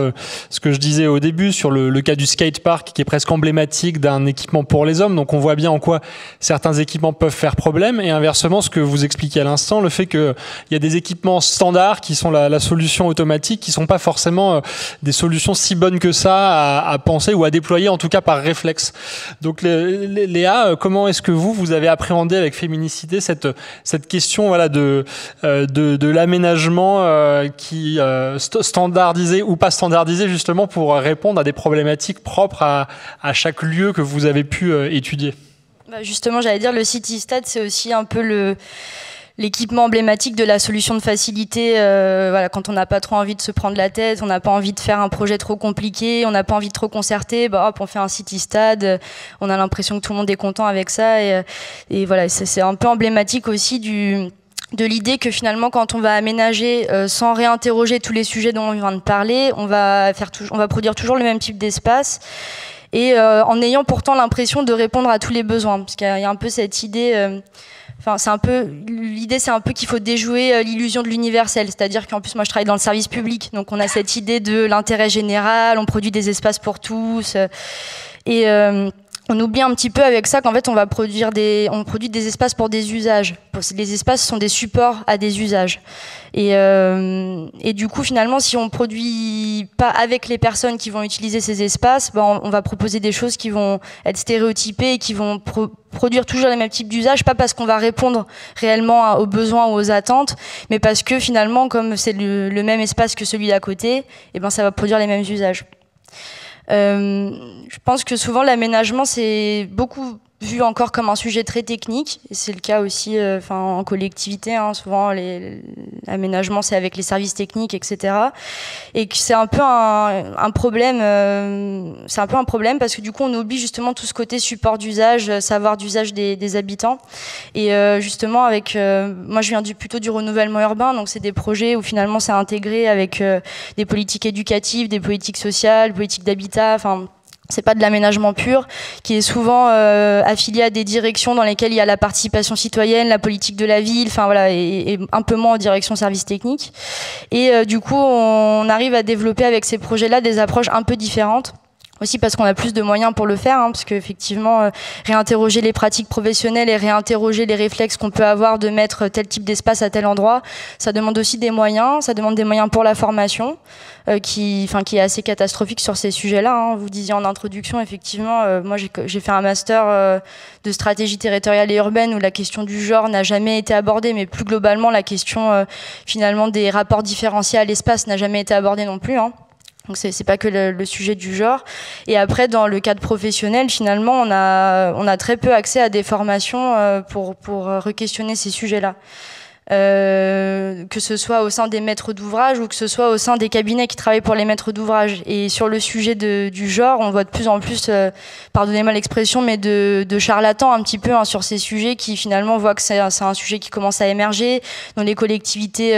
Speaker 1: ce que je disais au début sur le cas du skatepark, qui est presque emblématique d'un équipement pour les hommes. Donc on voit bien en quoi certains équipements peuvent faire problème, et inversement, ce que vous expliquez à l'instant, le fait qu'il y a des équipements standards qui sont la solution automatique, qui sont pas forcément des solutions si bonnes que ça à penser ou à déployer, en tout cas par réflexe. Donc Léa, comment est-ce que vous avez appréhendé avec Féminicité cette question, voilà, de l'aménagement qui standardisé ou pas standardisé, justement pour répondre à des problématiques propres à chaque lieu que vous avez pu étudier?
Speaker 4: Justement, j'allais dire, le CityStad, c'est aussi un peu l'équipement emblématique de la solution de facilité. Voilà, quand on n'a pas trop envie de se prendre la tête, on n'a pas envie de faire un projet trop compliqué, on n'a pas envie de trop concerter, hop, on fait un CityStad, on a l'impression que tout le monde est content avec ça, et voilà, c'est un peu emblématique aussi de l'idée que finalement, quand on va aménager sans réinterroger tous les sujets dont on vient de parler, on va produire toujours le même type d'espace, et en ayant pourtant l'impression de répondre à tous les besoins, parce qu'il y a un peu cette idée. L'idée, c'est un peu qu'il faut déjouer l'illusion de l'universel, c'est-à-dire qu'en plus, moi, je travaille dans le service public, donc on a cette idée de l'intérêt général, on produit des espaces pour tous, et on oublie un petit peu avec ça qu'en fait on produit des espaces pour des usages. Les espaces sont des supports à des usages. Et du coup finalement, si on produit pas avec les personnes qui vont utiliser ces espaces, on va proposer des choses qui vont être stéréotypées et qui vont produire toujours les mêmes types d'usages, pas parce qu'on va répondre réellement aux besoins ou aux attentes, mais parce que finalement, comme c'est le même espace que celui d'à côté, ça va produire les mêmes usages. Je pense que souvent l'aménagement, c'est beaucoup vu encore comme un sujet très technique, et c'est le cas aussi en collectivité, souvent l'aménagement c'est avec les services techniques, etc. Et que c'est un peu un problème, parce que du coup on oublie justement tout ce côté support d'usage, savoir d'usage des habitants. Et justement moi je viens plutôt du renouvellement urbain, donc c'est des projets où finalement c'est intégré avec des politiques éducatives, des politiques sociales, politiques d'habitat, c'est pas de l'aménagement pur, qui est souvent affilié à des directions dans lesquelles il y a la participation citoyenne, la politique de la ville, et un peu moins en direction service technique. Et du coup, on arrive à développer avec ces projets-là des approches un peu différentes. Aussi parce qu'on a plus de moyens pour le faire, parce qu'effectivement, réinterroger les pratiques professionnelles et réinterroger les réflexes qu'on peut avoir de mettre tel type d'espace à tel endroit, ça demande aussi des moyens. Ça demande des moyens pour la formation, qui est assez catastrophique sur ces sujets-là. Vous disiez en introduction, effectivement, moi j'ai fait un master de stratégie territoriale et urbaine où la question du genre n'a jamais été abordée, mais plus globalement, la question finalement des rapports différenciés à l'espace n'a jamais été abordée non plus. Donc c'est pas que le sujet du genre. Et après, dans le cadre professionnel, finalement, on a très peu accès à des formations pour re-questionner ces sujets-là. Que ce soit au sein des maîtres d'ouvrage ou que ce soit au sein des cabinets qui travaillent pour les maîtres d'ouvrage. Et sur le sujet du genre, on voit de plus en plus, pardonnez-moi l'expression, mais de charlatans un petit peu sur ces sujets qui finalement voient que c'est un sujet qui commence à émerger, dont les collectivités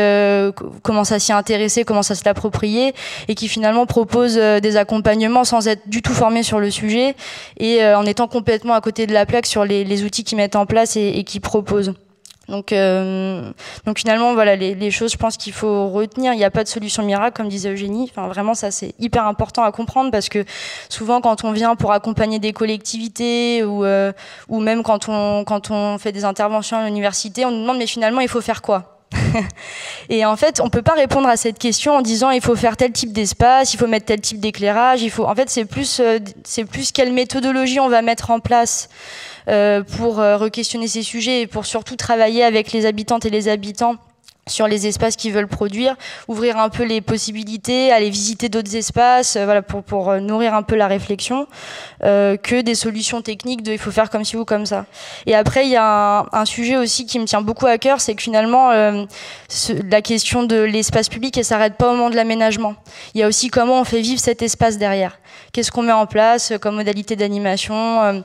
Speaker 4: commencent à s'y intéresser, commencent à se l'approprier, et qui finalement proposent des accompagnements sans être du tout formés sur le sujet et en étant complètement à côté de la plaque sur les outils qu'ils mettent en place et qu'ils proposent. Donc finalement, voilà, les choses, je pense qu'il faut retenir. Il n'y a pas de solution miracle, comme disait Eugénie. Vraiment, ça, c'est hyper important à comprendre parce que souvent, quand on vient pour accompagner des collectivités ou même quand on fait des interventions à l'université, on nous demande, mais finalement, il faut faire quoi? Et en fait, on peut pas répondre à cette question en disant il faut faire tel type d'espace, il faut mettre tel type d'éclairage, en fait, c'est plus quelle méthodologie on va mettre en place pour re-questionner ces sujets et pour surtout travailler avec les habitantes et les habitants sur les espaces qu'ils veulent produire, ouvrir un peu les possibilités, aller visiter d'autres espaces, voilà, pour nourrir un peu la réflexion, que des solutions techniques de il faut faire comme ci ou comme ça. Et après, il y a un sujet aussi qui me tient beaucoup à cœur, c'est que finalement, la question de l'espace public, elle s'arrête pas au moment de l'aménagement. Il y a aussi comment on fait vivre cet espace derrière. Qu'est-ce qu'on met en place comme modalité d'animation,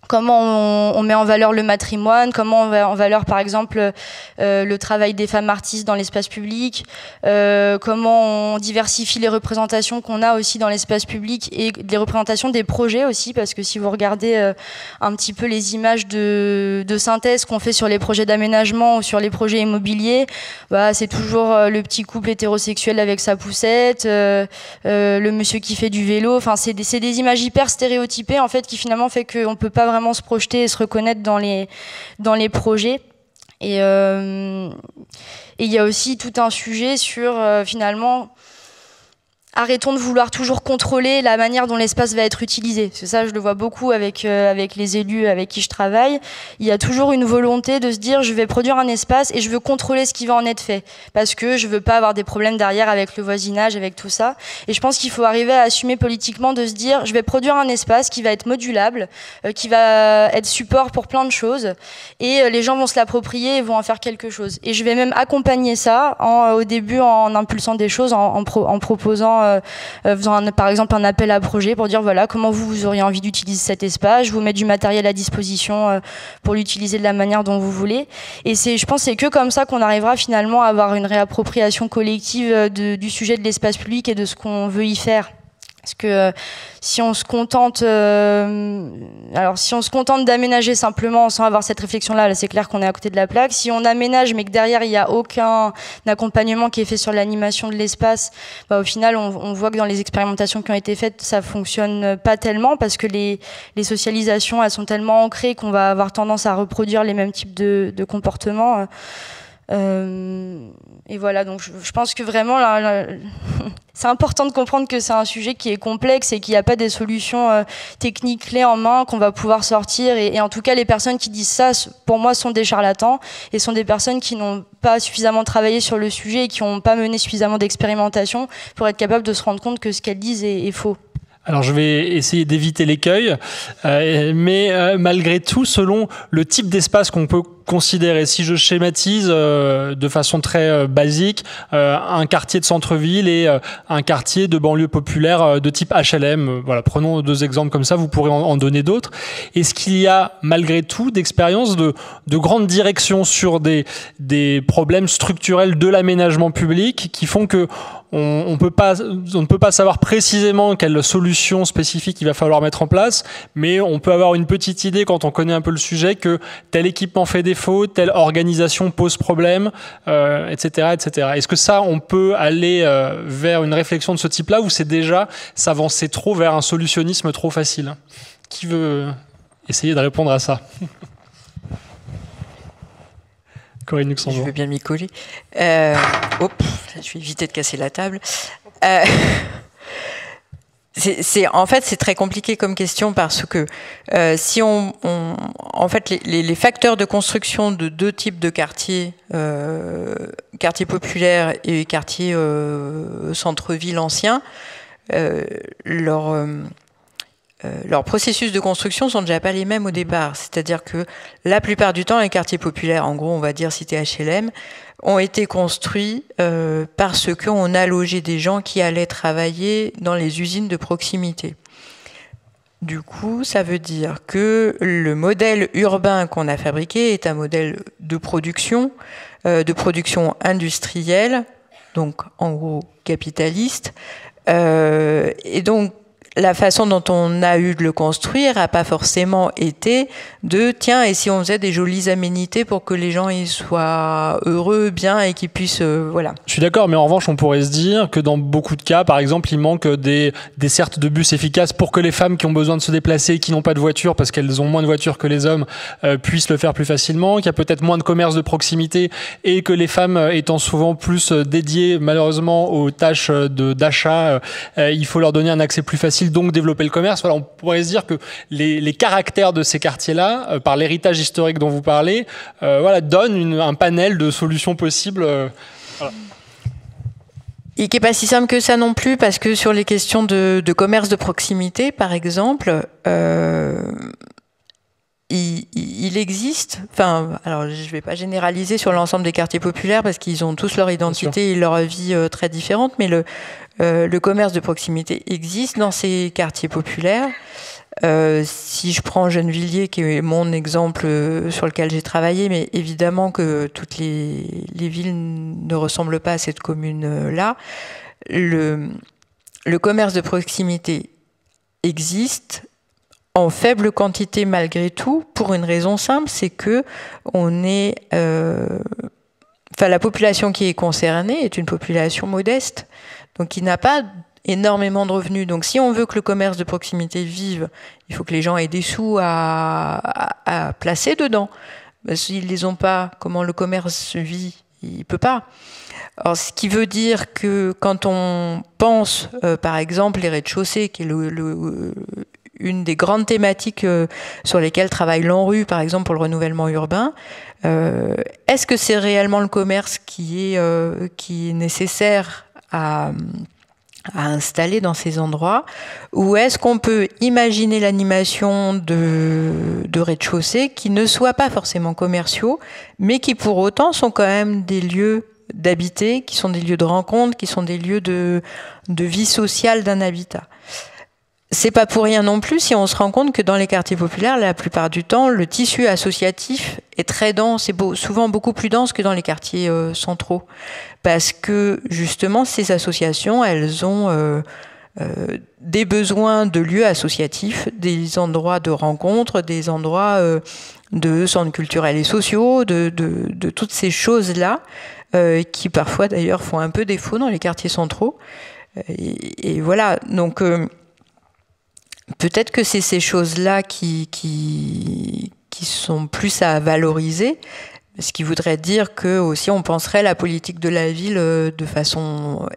Speaker 4: comment on met en valeur le matrimoine, comment on met en valeur, par exemple, le travail des femmes artistes dans l'espace public, comment on diversifie les représentations qu'on a aussi dans l'espace public et les représentations des projets aussi, parce que si vous regardez un petit peu les images de synthèse qu'on fait sur les projets d'aménagement ou sur les projets immobiliers, bah, c'est toujours le petit couple hétérosexuel avec sa poussette, le monsieur qui fait du vélo, enfin c'est des images hyper stéréotypées en fait qui finalement fait qu'on peut pas vraiment se projeter et se reconnaître dans les projets. Et il y a aussi tout un sujet sur finalement arrêtons de vouloir toujours contrôler la manière dont l'espace va être utilisé. C'est ça, je le vois beaucoup avec les élus avec qui je travaille. Il y a toujours une volonté de se dire je vais produire un espace et je veux contrôler ce qui va en être fait parce que je veux pas avoir des problèmes derrière avec le voisinage, avec tout ça. Et je pense qu'il faut arriver à assumer politiquement de se dire je vais produire un espace qui va être modulable, qui va être support pour plein de choses et les gens vont se l'approprier et vont en faire quelque chose. Et je vais même accompagner ça au début en impulsant des choses, en proposant faisant par exemple un appel à projet pour dire voilà comment vous auriez envie d'utiliser cet espace, je vous mets du matériel à disposition pour l'utiliser de la manière dont vous voulez. Et je pense que c'est que comme ça qu'on arrivera finalement à avoir une réappropriation collective du sujet de l'espace public et de ce qu'on veut y faire. Parce que si on se contente, d'aménager simplement sans avoir cette réflexion-là, là, c'est clair qu'on est à côté de la plaque. Si on aménage mais que derrière il n'y a aucun accompagnement qui est fait sur l'animation de l'espace, bah, au final on voit que dans les expérimentations qui ont été faites, ça fonctionne pas tellement parce que les socialisations elles sont tellement ancrées qu'on va avoir tendance à reproduire les mêmes types de comportements. Et voilà, donc je pense que vraiment c'est important de comprendre que c'est un sujet qui est complexe et qu'il n'y a pas des solutions techniques clés en main qu'on va pouvoir sortir et en tout cas les personnes qui disent ça pour moi sont des charlatans et sont des personnes qui n'ont pas suffisamment travaillé sur le sujet et qui n'ont pas mené suffisamment d'expérimentation pour être capables de se rendre compte que ce qu'elles disent est faux.
Speaker 1: Alors je vais essayer d'éviter l'écueil, mais malgré tout, selon le type d'espace qu'on peut considérer, si je schématise de façon très basique, un quartier de centre-ville et un quartier de banlieue populaire de type HLM, voilà, prenons deux exemples comme ça, vous pourrez en donner d'autres. Est-ce qu'il y a malgré tout d'expériences de grandes directions sur des problèmes structurels de l'aménagement public qui font que on ne peut pas savoir précisément quelle solution spécifique il va falloir mettre en place, mais on peut avoir une petite idée quand on connaît un peu le sujet que tel équipement fait défaut, telle organisation pose problème, etc., etc. Est-ce que ça, on peut aller vers une réflexion de ce type-là ou c'est déjà s'avancer trop vers un solutionnisme trop facile? Qui veut essayer de répondre à ça? Corinne Luxembourg.
Speaker 2: Je veux bien m'y coller. Je vais éviter de casser la table. En fait, c'est très compliqué comme question parce que si en fait, les facteurs de construction de deux types de quartiers, quartier populaire et quartier centre-ville ancien, leurs processus de construction sont déjà pas les mêmes au départ. C'est-à-dire que la plupart du temps, les quartiers populaires, en gros, on va dire cité HLM, ont été construits parce qu'on a logé des gens qui allaient travailler dans les usines de proximité. Du coup, ça veut dire que le modèle urbain qu'on a fabriqué est un modèle de production industrielle, donc en gros capitaliste, et donc la façon dont on a eu de le construire n'a pas forcément été de tiens, et si on faisait des jolies aménités pour que les gens ils soient heureux, bien et qu'ils puissent voilà.
Speaker 1: Je suis d'accord, mais en revanche on pourrait se dire que dans beaucoup de cas, par exemple, il manque des dessertes de bus efficaces pour que les femmes qui ont besoin de se déplacer, qui n'ont pas de voiture parce qu'elles ont moins de voitures que les hommes, puissent le faire plus facilement, qu'il y a peut-être moins de commerces de proximité et que les femmes étant souvent plus dédiées malheureusement aux tâches d'achat, il faut leur donner un accès plus facile, donc développer le commerce. Voilà, on pourrait se dire que les caractères de ces quartiers-là, par l'héritage historique dont vous parlez, voilà, donnent un panel de solutions possibles. Voilà.
Speaker 2: Et qui n'est pas si simple que ça non plus, parce que sur les questions de commerce de proximité, par exemple, il existe, enfin, alors je ne vais pas généraliser sur l'ensemble des quartiers populaires parce qu'ils ont tous leur identité et leur vie très différente, mais le commerce de proximité existe dans ces quartiers populaires. Si je prends Gennevilliers, qui est mon exemple sur lequel j'ai travaillé, mais évidemment que toutes les villes ne ressemblent pas à cette commune-là, le commerce de proximité existe en faible quantité malgré tout, pour une raison simple, c'est que la population qui est concernée est une population modeste, donc qui n'a pas énormément de revenus. Donc si on veut que le commerce de proximité vive, il faut que les gens aient des sous à placer dedans. S'ils ne les ont pas, comment le commerce vit? Il ne peut pas. Alors, ce qui veut dire que quand on pense, par exemple, les rez-de-chaussée, qui est une des grandes thématiques sur lesquelles travaille l'ANRU, par exemple, pour le renouvellement urbain, est-ce que c'est réellement le commerce qui est nécessaire à installer dans ces endroits, ou est-ce qu'on peut imaginer l'animation de rez-de-chaussée qui ne soient pas forcément commerciaux, mais qui pour autant sont quand même des lieux d'habiter, qui sont des lieux de rencontre, qui sont des lieux de vie sociale d'un habitat. C'est pas pour rien non plus si on se rend compte que dans les quartiers populaires, la plupart du temps, le tissu associatif est très dense et souvent beaucoup plus dense que dans les quartiers centraux. Parce que justement, ces associations, elles ont des besoins de lieux associatifs, des endroits de rencontre, des endroits de centres culturels et sociaux, de toutes ces choses-là, qui parfois d'ailleurs font un peu défaut dans les quartiers centraux. Et voilà, donc... peut-être que c'est ces choses-là qui sont plus à valoriser, ce qui voudrait dire que aussi on penserait la politique de la ville de façon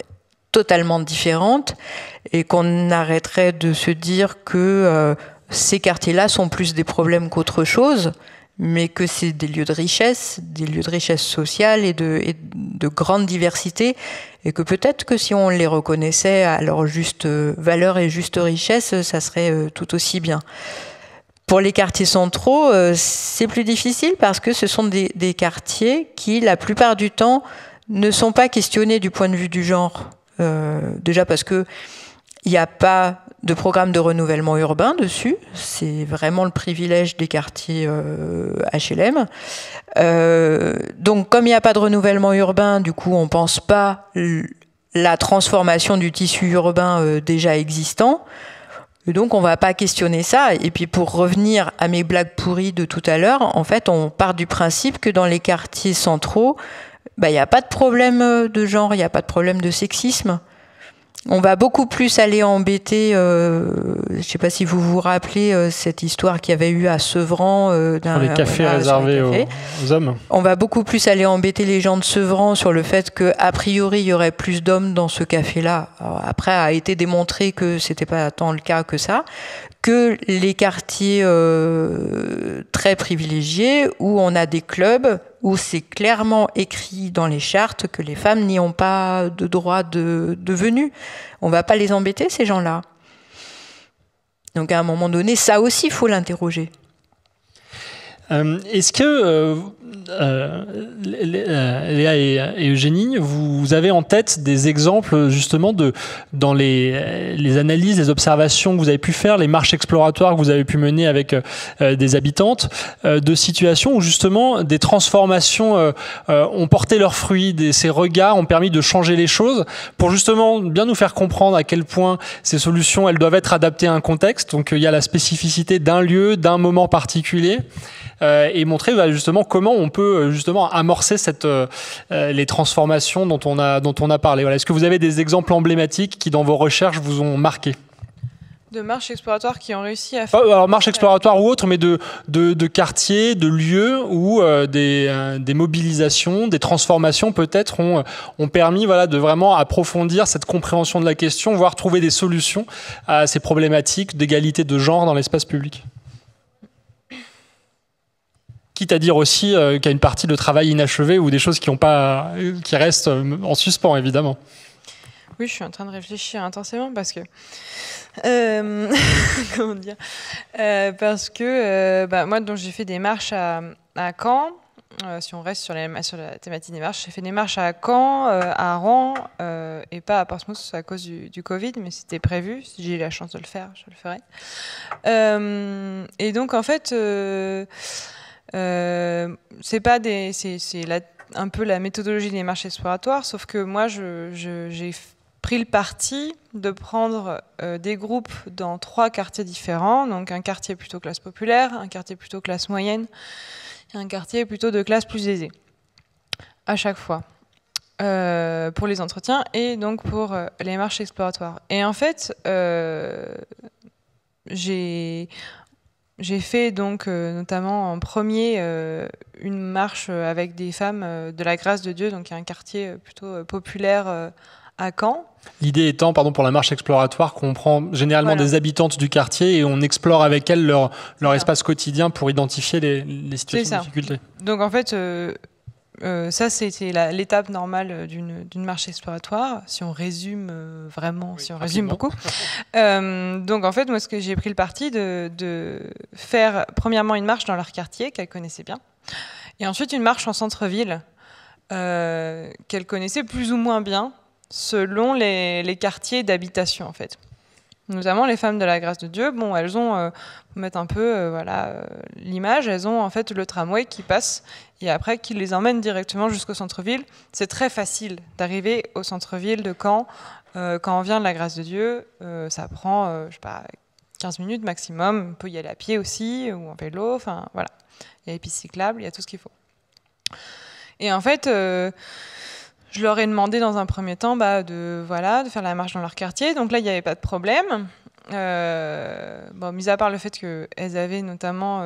Speaker 2: totalement différente et qu'on arrêterait de se dire que ces quartiers-là sont plus des problèmes qu'autre chose, mais que c'est des lieux de richesse sociale et de grande diversité, et que peut-être que si on les reconnaissait à leur juste valeur et juste richesse, ça serait tout aussi bien. Pour les quartiers centraux, c'est plus difficile parce que ce sont des quartiers qui, la plupart du temps, ne sont pas questionnés du point de vue du genre. Déjà parce que il n'y a pas de programme de renouvellement urbain dessus. C'est vraiment le privilège des quartiers HLM. Donc, comme il n'y a pas de renouvellement urbain, du coup, on ne pense pas la transformation du tissu urbain déjà existant. Et donc, on ne va pas questionner ça. Et puis, pour revenir à mes blagues pourries de tout à l'heure, en fait, on part du principe que dans les quartiers centraux, il n'y a pas de problème de genre, il n'y a pas de problème de sexisme. On va beaucoup plus aller embêter, je ne sais pas si vous vous rappelez cette histoire qu'il y avait eu à Sevran.
Speaker 1: Sur les cafés réservés aux hommes.
Speaker 2: On va beaucoup plus aller embêter les gens de Sevran sur le fait qu'a priori, il y aurait plus d'hommes dans ce café-là. Alors, après, a été démontré que ce n'était pas tant le cas que ça, que les quartiers très privilégiés où on a des clubs où c'est clairement écrit dans les chartes que les femmes n'y ont pas de droit de venue. On ne va pas les embêter, ces gens-là. Donc à un moment donné, ça aussi, il faut l'interroger.
Speaker 1: Est-ce que Léa et Eugénie, vous avez en tête des exemples justement dans les analyses, les observations que vous avez pu faire, les marches exploratoires que vous avez pu mener avec des habitantes, de situations où justement des transformations ont porté leurs fruits, ces regards ont permis de changer les choses pour justement bien nous faire comprendre à quel point ces solutions elles doivent être adaptées à un contexte. Donc il y a la spécificité d'un lieu, d'un moment particulier. Et montrer justement comment on peut justement amorcer les transformations dont on a parlé. Voilà. Est-ce que vous avez des exemples emblématiques qui, dans vos recherches, vous ont marqué ?
Speaker 3: De marches exploratoires qui ont réussi à faire...
Speaker 1: Alors, marches exploratoires ou autres, mais de quartiers, de lieux où des mobilisations, des transformations peut-être ont permis de vraiment approfondir cette compréhension de la question, voire trouver des solutions à ces problématiques d'égalité de genre dans l'espace public. Quitte à dire aussi qu'il y a une partie de travail inachevé ou des choses qui restent en suspens, évidemment.
Speaker 3: Oui, je suis en train de réfléchir intensément parce que... comment dire parce que moi, donc, j'ai fait des marches à Caen. Si on reste sur la thématique des marches, j'ai fait des marches à Caen, à Rouen et pas à Portsmouth à cause du Covid, mais c'était prévu. Si j'ai eu la chance de le faire, je le ferai. Et donc, en fait... c'est un peu la méthodologie des marches exploratoires, sauf que moi j'ai pris le parti de prendre des groupes dans 3 quartiers différents, donc un quartier plutôt classe populaire, un quartier plutôt classe moyenne et un quartier plutôt de classe plus aisée à chaque fois pour les entretiens et donc pour les marches exploratoires. Et en fait j'ai fait donc notamment en premier une marche avec des femmes de la Grâce de Dieu, donc il y a un quartier plutôt populaire à Caen.
Speaker 1: L'idée étant, pour la marche exploratoire, qu'on prend généralement des habitantes du quartier et on explore avec elles leur espace quotidien pour identifier les situations de difficulté.
Speaker 3: Donc en fait, ça c'était l'étape normale d'une marche exploratoire, si on résume vraiment, si on résume beaucoup. Donc en fait, moi, j'ai pris le parti de faire premièrement une marche dans leur quartier qu'elles connaissaient bien, et ensuite une marche en centre-ville qu'elles connaissaient plus ou moins bien, selon les quartiers d'habitation en fait. Notamment les femmes de la Grâce de Dieu, elles ont, pour mettre un peu l'image, elles ont en fait le tramway qui passe et après qui les emmène directement jusqu'au centre-ville. C'est très facile d'arriver au centre-ville de Caen quand on vient de la Grâce de Dieu. Ça prend, 15 minutes maximum. On peut y aller à pied aussi ou en vélo. Enfin voilà, il y a les pistes cyclables, il y a tout ce qu'il faut. Et en fait. Je leur ai demandé dans un premier temps de faire la marche dans leur quartier. Donc là, il n'y avait pas de problème. Mis à part le fait qu'elles avaient notamment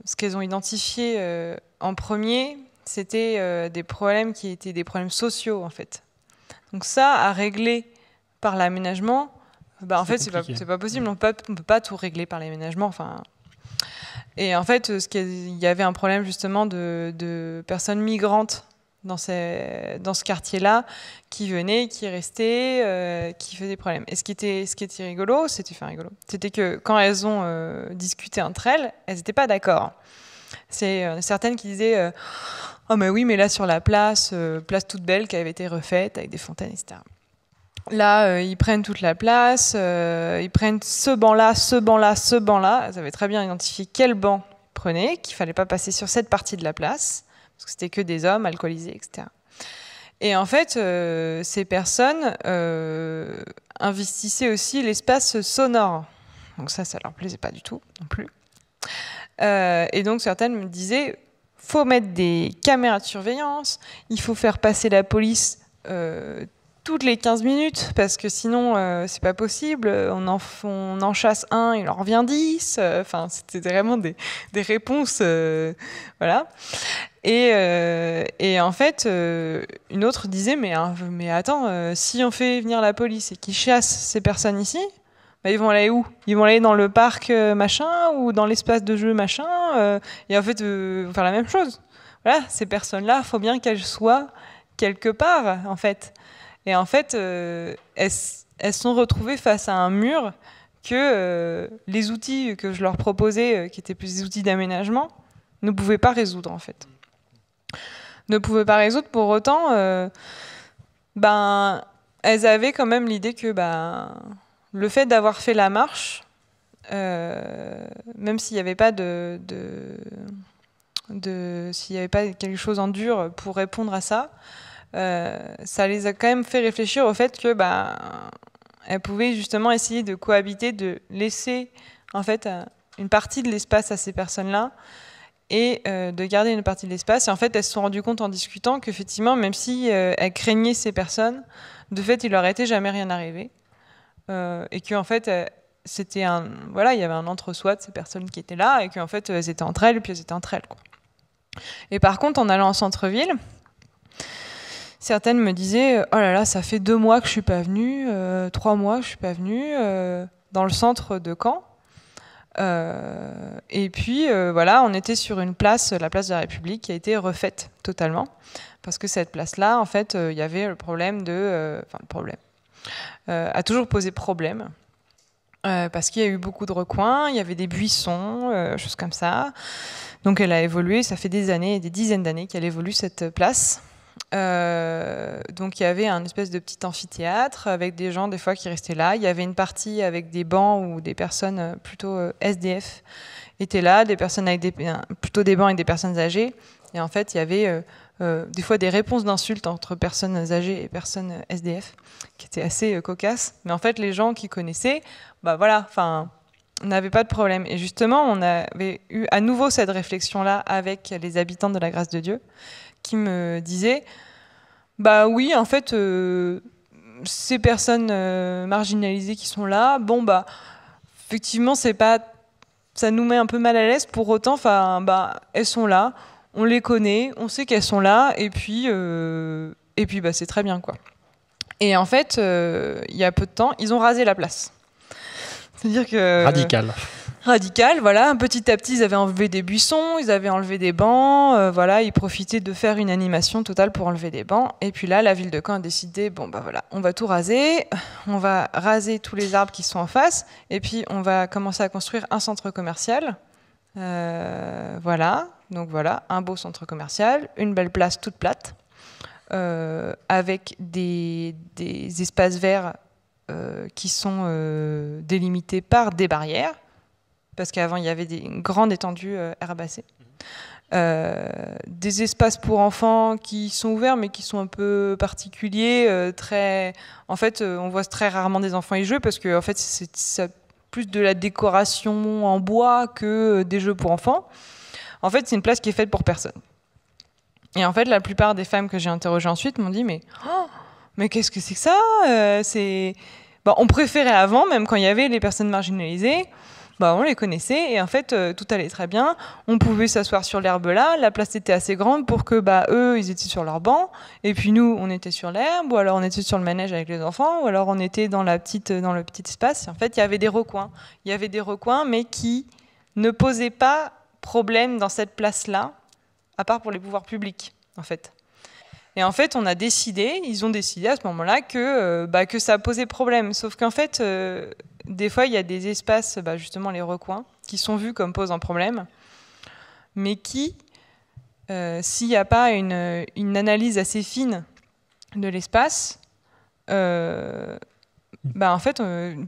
Speaker 3: ce qu'elles ont identifié en premier, c'était des problèmes qui étaient des problèmes sociaux en fait. Donc ça, à régler par l'aménagement, en fait, c'est pas possible. On peut pas tout régler par l'aménagement. Enfin. Et en fait, il y avait un problème justement de personnes migrantes dans ce quartier-là, qui venaient, qui restaient, qui faisaient des problèmes. Et ce qui était rigolo, c'était que quand elles ont discuté entre elles, elles n'étaient pas d'accord. C'est certaines qui disaient « Oh mais oui, mais là sur la place toute belle qui avait été refaite avec des fontaines, etc. » Là, ils prennent toute la place, ils prennent ce banc-là, ce banc-là, ce banc-là. Elles avaient très bien identifié quel banc ils prenaient, qu'il ne fallait pas passer sur cette partie de la place, parce que c'était que des hommes alcoolisés, etc. Et en fait, ces personnes investissaient aussi l'espace sonore. Donc ça leur plaisait pas du tout non plus. Et donc certaines me disaient, faut mettre des caméras de surveillance, il faut faire passer la police toutes les 15 minutes, parce que sinon, c'est pas possible. On en chasse un, il en revient 10. Enfin, c'était vraiment des réponses, voilà. Et en fait, une autre disait, mais attends, si on fait venir la police et qu'ils chassent ces personnes ici, ils vont aller où? Ils vont aller dans le parc machin ou dans l'espace de jeu machin, et en fait, vont faire la même chose. Voilà, ces personnes-là, il faut bien qu'elles soient quelque part, en fait. Et en fait, elles sont retrouvées face à un mur que les outils que je leur proposais, qui étaient plus des outils d'aménagement, ne pouvaient pas résoudre en fait. Ne pouvaient pas résoudre, pour autant, elles avaient quand même l'idée que le fait d'avoir fait la marche, même s'il n'y avait pas s'il n'y avait pas quelque chose en dur pour répondre à ça, ça les a quand même fait réfléchir au fait que elles pouvaient justement essayer de cohabiter, de laisser en fait une partie de l'espace à ces personnes-là et de garder une partie de l'espace. Et en fait, elles se sont rendues compte en discutant qu'effectivement, même si elles craignaient ces personnes, de fait, il leur était jamais rien arrivé. Et qu'en fait, c'était il y avait un entre-soi de ces personnes qui étaient là et qu'en fait, elles étaient entre elles et puis elles étaient entre elles, quoi. Et par contre, en allant en centre-ville, certaines me disaient « Oh là là, ça fait 2 mois que je suis pas venue, 3 mois que je suis pas venue dans le centre de Caen. » Et puis, on était sur une place, la place de la République, qui a été refaite totalement. Parce que cette place-là, en fait, il y avait le problème a toujours posé problème. Parce qu'il y a eu beaucoup de recoins, il y avait des buissons, choses comme ça. Donc elle a évolué, ça fait des années, des dizaines d'années qu'elle évolue cette place. Donc il y avait un espèce de petit amphithéâtre avec des gens des fois qui restaient là. Il y avait une partie avec des bancs où des personnes plutôt SDF étaient là, des personnes avec plutôt des bancs avec des personnes âgées. Et en fait il y avait des fois des réponses d'insultes entre personnes âgées et personnes SDF qui étaient assez cocasses. Mais en fait les gens qui connaissaient, on n'avait pas de problème. Et justement, on avait eu à nouveau cette réflexion-là avec les habitants de la Grâce de Dieu qui me disaient oui, en fait, ces personnes marginalisées qui sont là, effectivement, ça nous met un peu mal à l'aise. Pour autant, elles sont là, on les connaît, on sait qu'elles sont là, et puis c'est très bien, quoi. Et en fait, il y a peu de temps, ils ont rasé la place. C'est-à-dire que... Radical, voilà. Petit à petit, ils avaient enlevé des buissons, ils avaient enlevé des bancs, ils profitaient de faire une animation totale pour enlever des bancs. Et puis là, la ville de Caen a décidé, on va tout raser, on va raser tous les arbres qui sont en face, et puis on va commencer à construire un centre commercial. Donc un beau centre commercial, une belle place toute plate, avec des espaces verts qui sont délimités par des barrières, parce qu'avant il y avait une grande étendue herbacée. Des espaces pour enfants qui sont ouverts mais qui sont un peu particuliers, on voit très rarement des enfants y jouer parce que en fait c'est plus de la décoration en bois que des jeux pour enfants. En fait, c'est une place qui est faite pour personne. Et en fait, la plupart des femmes que j'ai interrogées ensuite m'ont dit mais qu'est-ce que c'est que ça on préférait avant, même quand il y avait les personnes marginalisées, on les connaissait et en fait tout allait très bien. On pouvait s'asseoir sur l'herbe là, la place était assez grande pour que eux ils étaient sur leur banc et puis nous on était sur l'herbe ou alors on était sur le manège avec les enfants ou alors on était dans le petit espace. En fait il y avait des recoins, mais qui ne posaient pas problème dans cette place là, à part pour les pouvoirs publics en fait. Et en fait, ils ont décidé à ce moment-là que ça posait problème. Sauf qu'en fait, des fois, il y a des espaces, justement les recoins, qui sont vus comme posant problème, mais qui, s'il n'y a pas une analyse assez fine de l'espace, en fait,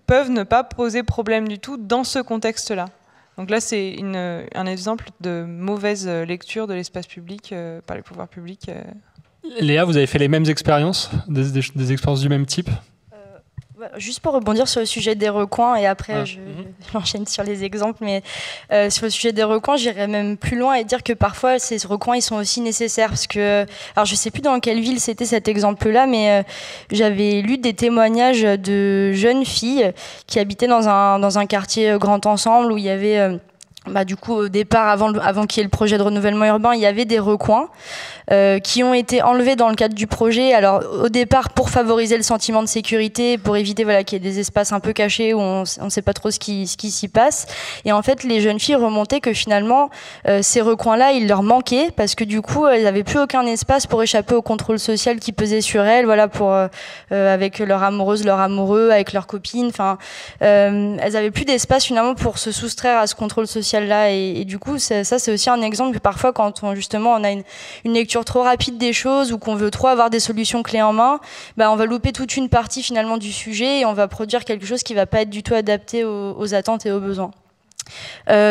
Speaker 3: peuvent ne pas poser problème du tout dans ce contexte-là. Donc là, c'est un exemple de mauvaise lecture de l'espace public par les pouvoirs publics.
Speaker 1: Léa, vous avez fait les mêmes expériences, des expériences du même type ?
Speaker 4: Juste pour rebondir sur le sujet des recoins, et après j'enchaîne sur les exemples, mais sur le sujet des recoins, j'irais même plus loin et dire que parfois ces recoins ils sont aussi nécessaires parce que, alors je sais plus dans quelle ville c'était cet exemple-là, mais j'avais lu des témoignages de jeunes filles qui habitaient dans un quartier grand ensemble où il y avait du coup au départ avant qu'il y ait le projet de renouvellement urbain, il y avait des recoins qui ont été enlevés dans le cadre du projet. Alors au départ pour favoriser le sentiment de sécurité, pour éviter qu'il y ait des espaces un peu cachés où on ne sait pas trop ce qui s'y passe. Et en fait les jeunes filles remontaient que finalement ces recoins-là ils leur manquaient parce que du coup elles n'avaient plus aucun espace pour échapper au contrôle social qui pesait sur elles, pour avec leur amoureuse, leur amoureux, avec leurs copines. Elles n'avaient plus d'espace finalement pour se soustraire à ce contrôle social social-là. Et du coup, ça c'est aussi un exemple que parfois, quand on a une lecture trop rapide des choses ou qu'on veut trop avoir des solutions clés en main, on va louper toute une partie finalement du sujet et on va produire quelque chose qui ne va pas être du tout adapté aux attentes et aux besoins.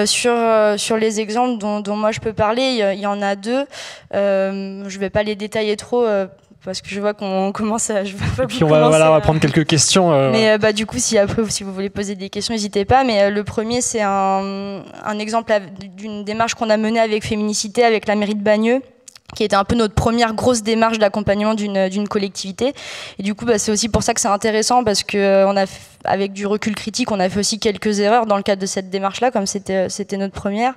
Speaker 4: Sur les exemples dont moi je peux parler, il y en a deux. Je ne vais pas les détailler trop parce que je vois qu'on commence à...
Speaker 1: Et puis on va prendre quelques questions.
Speaker 4: Mais du coup, si vous voulez poser des questions, n'hésitez pas. Mais le premier, c'est un exemple d'une démarche qu'on a menée avec Féminicité, avec la mairie de Bagneux, qui était un peu notre première grosse démarche d'accompagnement d'une collectivité. Et du coup, c'est aussi pour ça que c'est intéressant, parce que avec du recul critique, on a fait aussi quelques erreurs dans le cadre de cette démarche-là, comme c'était notre première.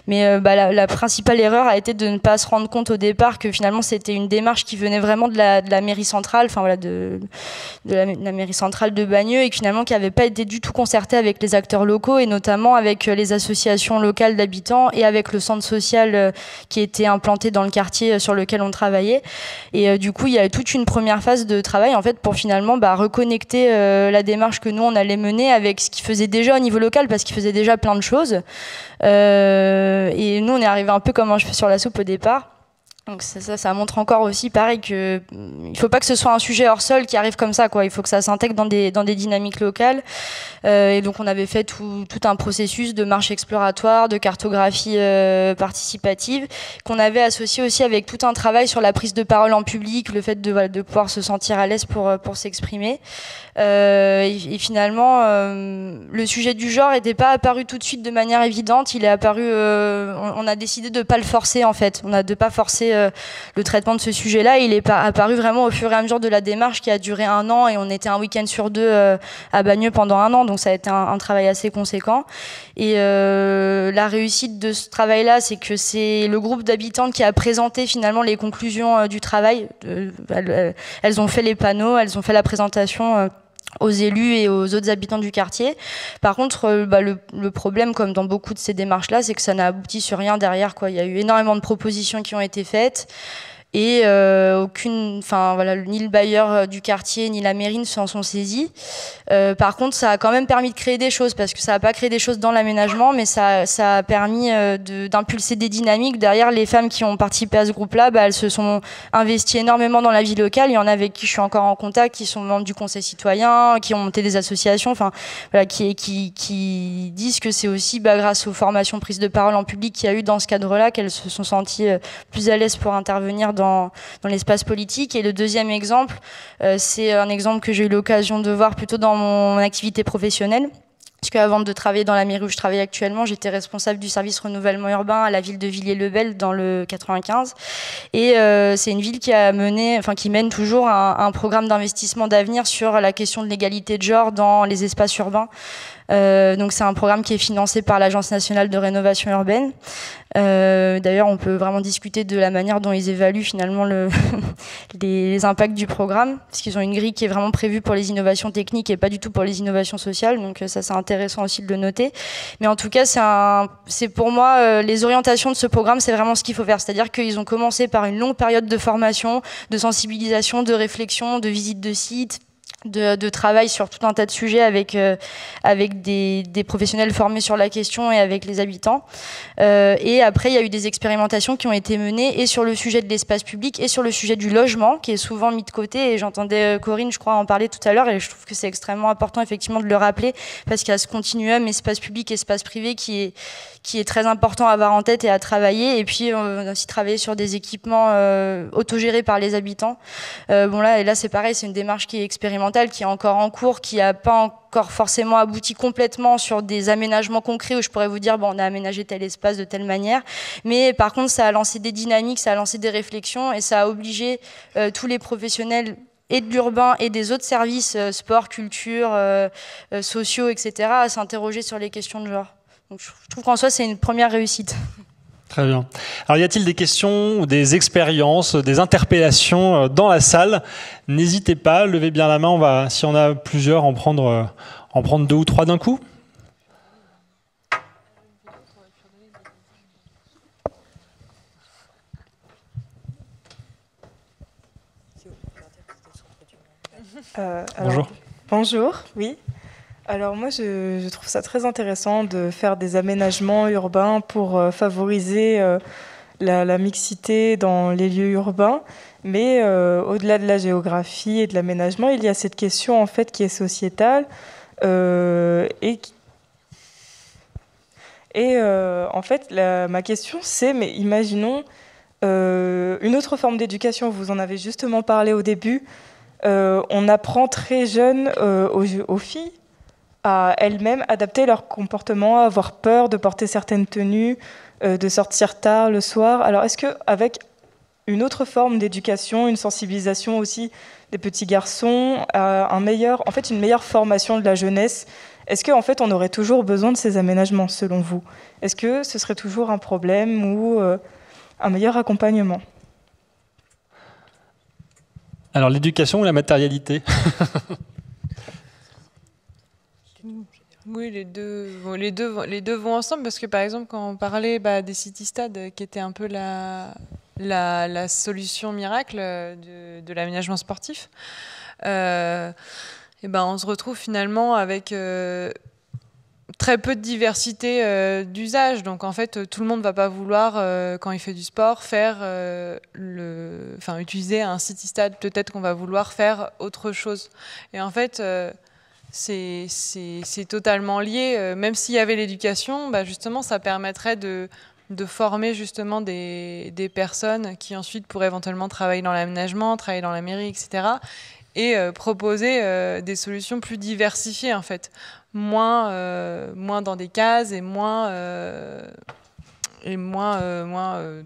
Speaker 4: Mais la principale erreur a été de ne pas se rendre compte au départ que finalement c'était une démarche qui venait vraiment de la mairie centrale, de la mairie centrale de Bagneux, et finalement qui n'avait pas été du tout concertée avec les acteurs locaux, et notamment avec les associations locales d'habitants et avec le centre social qui était implanté dans le quartier sur lequel on travaillait. Et du coup, il y a toute une première phase de travail en fait pour finalement reconnecter la démarche que nous on allait mener avec ce qu'ils faisaient déjà au niveau local, parce qu'ils faisaient déjà plein de choses. Et nous on est arrivé un peu comme un cheveu sur la soupe au départ. Donc ça montre encore aussi, pareil, que il faut pas que ce soit un sujet hors sol qui arrive comme ça, quoi. Il faut que ça s'intègre dans des dynamiques locales. Et donc on avait fait tout un processus de marche exploratoire, de cartographie participative, qu'on avait associé aussi avec tout un travail sur la prise de parole en public, le fait de pouvoir se sentir à l'aise pour s'exprimer. Et finalement, le sujet du genre n'était pas apparu tout de suite de manière évidente. Il est apparu, on a décidé de pas le forcer en fait, de pas forcer le traitement de ce sujet-là. Il est apparu vraiment au fur et à mesure de la démarche, qui a duré 1 an, et on était un week-end sur 2 à Bagneux pendant 1 an, donc ça a été un travail assez conséquent. Et la réussite de ce travail-là, c'est que c'est le groupe d'habitantes qui a présenté finalement les conclusions du travail. Elles ont fait les panneaux, elles ont fait la présentation aux élus et aux autres habitants du quartier. Par contre, le problème, comme dans beaucoup de ces démarches-là, c'est que ça n'a abouti sur rien derrière, quoi. Il y a eu énormément de propositions qui ont été faites, et ni le bailleur du quartier ni la mairie ne s'en sont saisis. Par contre, ça a quand même permis de créer des choses, parce que ça n'a pas créé des choses dans l'aménagement, mais ça a permis d'impulser des dynamiques. Derrière, les femmes qui ont participé à ce groupe-là, elles se sont investies énormément dans la vie locale. Il y en a avec qui je suis encore en contact, qui sont membres du conseil citoyen, qui ont monté des associations, qui disent que c'est aussi grâce aux formations prises de parole en public qu'il y a eu dans ce cadre-là, qu'elles se sont senties plus à l'aise pour intervenir dans l'espace politique. Et le deuxième exemple, c'est un exemple que j'ai eu l'occasion de voir plutôt dans mon activité professionnelle. Parce qu'avant de travailler dans la mairie où je travaille actuellement, j'étais responsable du service renouvellement urbain à la ville de Villiers-le-Bel dans le 95. Et c'est une ville qui mène toujours un programme d'investissement d'avenir sur la question de l'égalité de genre dans les espaces urbains. Donc c'est un programme qui est financé par l'Agence nationale de rénovation urbaine. D'ailleurs, on peut vraiment discuter de la manière dont ils évaluent finalement les impacts du programme, parce qu'ils ont une grille qui est vraiment prévue pour les innovations techniques et pas du tout pour les innovations sociales. Donc ça, c'est intéressant aussi de le noter. Mais en tout cas, c'est pour moi, les orientations de ce programme, c'est vraiment ce qu'il faut faire. C'est-à-dire qu'ils ont commencé par une longue période de formation, de sensibilisation, de réflexion, de visite de sites, de travail sur tout un tas de sujets avec des professionnels formés sur la question et avec les habitants. Et après, il y a eu des expérimentations qui ont été menées, et sur le sujet de l'espace public et sur le sujet du logement, qui est souvent mis de côté. Et j'entendais Corinne, je crois, en parler tout à l'heure, et je trouve que c'est extrêmement important effectivement de le rappeler, parce qu'il y a ce continuum espace public, espace privé qui est très important à avoir en tête et à travailler. Et puis on a aussi travaillé sur des équipements autogérés par les habitants. Là c'est pareil, c'est une démarche qui est expérimentale, qui est encore en cours, qui n'a pas encore forcément abouti complètement sur des aménagements concrets où je pourrais vous dire on a aménagé tel espace de telle manière. Mais par contre, ça a lancé des dynamiques, ça a lancé des réflexions, et ça a obligé tous les professionnels et de l'urbain et des autres services, sport, culture, sociaux, etc., à s'interroger sur les questions de genre. Donc, je trouve qu'en soi, c'est une première réussite.
Speaker 1: Très bien. Alors, y a-t-il des questions ou des expériences, des interpellations dans la salle? N'hésitez pas, levez bien la main. On va, si on a plusieurs, en prendre 2 ou 3 d'un coup.
Speaker 5: Bonjour. Bonjour, oui. Alors moi, je trouve ça très intéressant de faire des aménagements urbains pour favoriser la mixité dans les lieux urbains. Mais au-delà de la géographie et de l'aménagement, il y a cette question en fait qui est sociétale en fait, ma question c'est, mais imaginons une autre forme d'éducation. Vous en avez justement parlé au début. On apprend très jeune aux filles à elles-mêmes adapter leur comportement, à avoir peur de porter certaines tenues, de sortir tard le soir. Alors, est-ce qu'avec une autre forme d'éducation, une sensibilisation aussi des petits garçons, une meilleure formation de la jeunesse, est-ce qu'en fait, on aurait toujours besoin de ces aménagements, selon vous? Est-ce que ce serait toujours un problème ou un meilleur accompagnement?
Speaker 1: Alors, l'éducation ou la matérialité?
Speaker 3: Oui, les deux vont ensemble, parce que par exemple, quand on parlait des city-stades, qui était un peu la solution miracle de l'aménagement sportif, on se retrouve finalement avec très peu de diversité d'usage. Donc en fait, tout le monde ne va pas vouloir, quand il fait du sport, utiliser un city-stade. Peut-être qu'on va vouloir faire autre chose. Et en fait, c'est totalement lié. Même s'il y avait l'éducation, justement, ça permettrait de former justement des personnes qui ensuite pourraient éventuellement travailler dans l'aménagement, travailler dans la mairie, etc. Et proposer des solutions plus diversifiées, en fait. Moins dans des cases et moins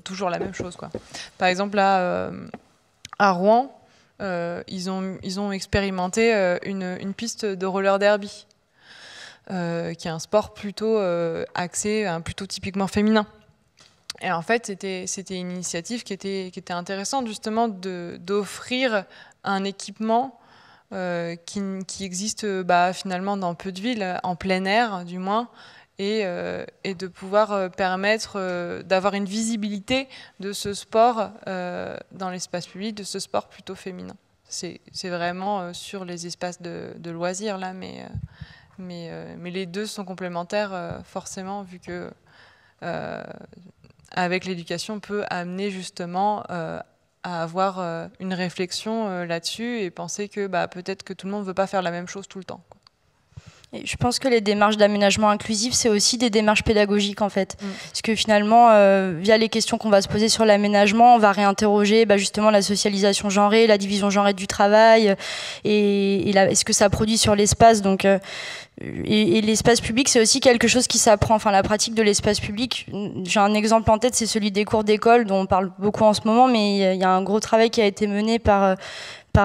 Speaker 3: toujours la même chose, quoi. Par exemple, là, à Rouen, ils ont expérimenté une piste de roller derby, qui est un sport plutôt axé, plutôt typiquement féminin. Et en fait, c'était une initiative qui était intéressante, justement, d'offrir un équipement qui existe finalement dans peu de villes, en plein air du moins, et de pouvoir permettre d'avoir une visibilité de ce sport dans l'espace public, de ce sport plutôt féminin. C'est vraiment sur les espaces de loisirs là, mais les deux sont complémentaires forcément, vu que avec l'éducation on peut amener justement à avoir une réflexion là-dessus et penser que peut-être que tout le monde ne veut pas faire la même chose tout le temps, quoi.
Speaker 4: Et je pense que les démarches d'aménagement inclusif, c'est aussi des démarches pédagogiques, en fait. Parce que finalement, via les questions qu'on va se poser sur l'aménagement, on va réinterroger justement la socialisation genrée, la division genrée du travail, et ce que ça produit sur l'espace. Donc, et l'espace public, c'est aussi quelque chose qui s'apprend. Enfin, la pratique de l'espace public, j'ai un exemple en tête, c'est celui des cours d'école, dont on parle beaucoup en ce moment, mais il y a un gros travail qui a été mené par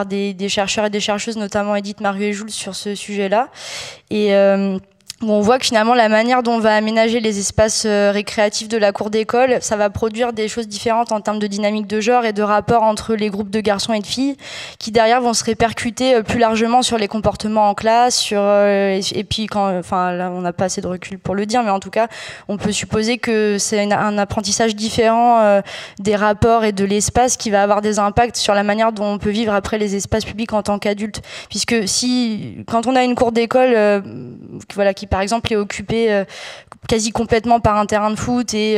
Speaker 4: des chercheurs et des chercheuses, notamment Edith Marieux-Jules, sur ce sujet-là. Et où on voit que finalement la manière dont on va aménager les espaces récréatifs de la cour d'école, ça va produire des choses différentes en termes de dynamique de genre et de rapport entre les groupes de garçons et de filles, qui derrière vont se répercuter plus largement sur les comportements en classe, et puis là on n'a pas assez de recul pour le dire, mais en tout cas on peut supposer que c'est un apprentissage différent des rapports et de l'espace qui va avoir des impacts sur la manière dont on peut vivre après les espaces publics en tant qu'adulte, puisque quand on a une cour d'école qui par exemple est occupée quasi complètement par un terrain de foot et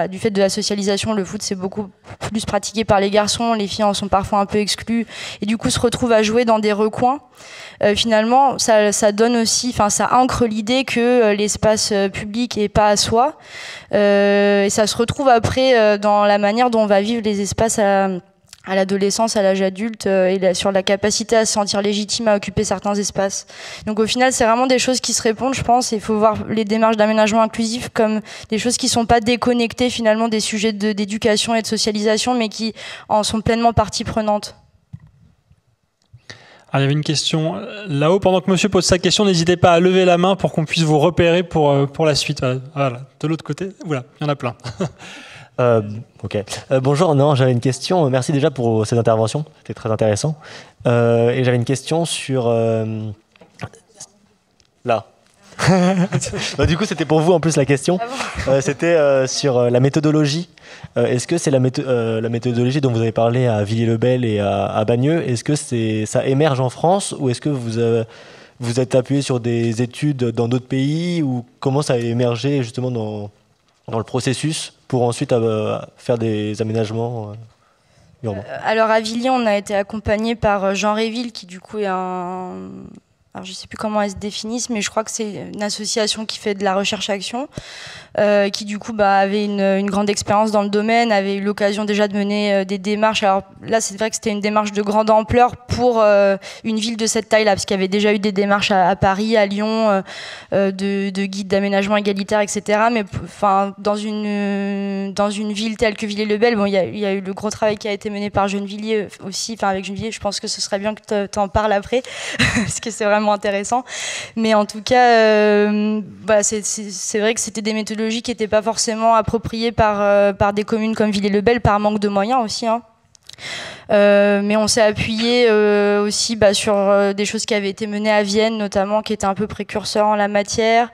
Speaker 4: du fait de la socialisation, le foot c'est beaucoup plus pratiqué par les garçons, les filles en sont parfois un peu exclues et du coup se retrouvent à jouer dans des recoins. Finalement, ça donne aussi, ça ancre l'idée que l'espace public est pas à soi, et ça se retrouve après dans la manière dont on va vivre les espaces à l'adolescence, à l'âge adulte, et sur la capacité à se sentir légitime à occuper certains espaces. Donc au final, c'est vraiment des choses qui se répondent, je pense, et il faut voir les démarches d'aménagement inclusif comme des choses qui ne sont pas déconnectées finalement des sujets d'éducation et de socialisation, mais qui en sont pleinement partie prenante.
Speaker 1: Alors, il y avait une question là-haut. Pendant que monsieur pose sa question, n'hésitez pas à lever la main pour qu'on puisse vous repérer pour la suite. Voilà. De l'autre côté, voilà, il y en a plein.
Speaker 6: Ok. Bonjour, non, j'avais une question. Merci déjà pour cette intervention, c'était très intéressant. Et j'avais une question sur là. Du coup, c'était pour vous en plus la question. C'était sur la méthodologie. Est-ce que c'est la méthodologie dont vous avez parlé à Villiers-le-Bel et à Bagneux? Est-ce que ça émerge en France ou est-ce que vous êtes appuyé sur des études dans d'autres pays ou comment ça a émergé justement dans le processus pour ensuite faire des aménagements urbains?
Speaker 4: Alors à Villiers, on a été accompagné par Jean Réville, qui du coup est alors je ne sais plus comment elles se définissent, mais je crois que c'est une association qui fait de la recherche-action, qui du coup avait une grande expérience dans le domaine, avait eu l'occasion déjà de mener des démarches. Alors là, c'est vrai que c'était une démarche de grande ampleur pour une ville de cette taille-là, parce qu'il y avait déjà eu des démarches à Paris, à Lyon, de guides d'aménagement égalitaire, etc. Mais dans une ville telle que Villers-le-Bel, il y a eu le gros travail qui a été mené par Gennevilliers aussi. Avec Gennevilliers, je pense que ce serait bien que tu en parles après, parce que c'est vraiment intéressant. Mais en tout cas, c'est vrai que c'était des méthodologies qui n'étaient pas forcément appropriées par des communes comme Villers-le-Bel, par manque de moyens aussi. Mais on s'est appuyé aussi sur des choses qui avaient été menées à Vienne, notamment, qui étaient un peu précurseurs en la matière.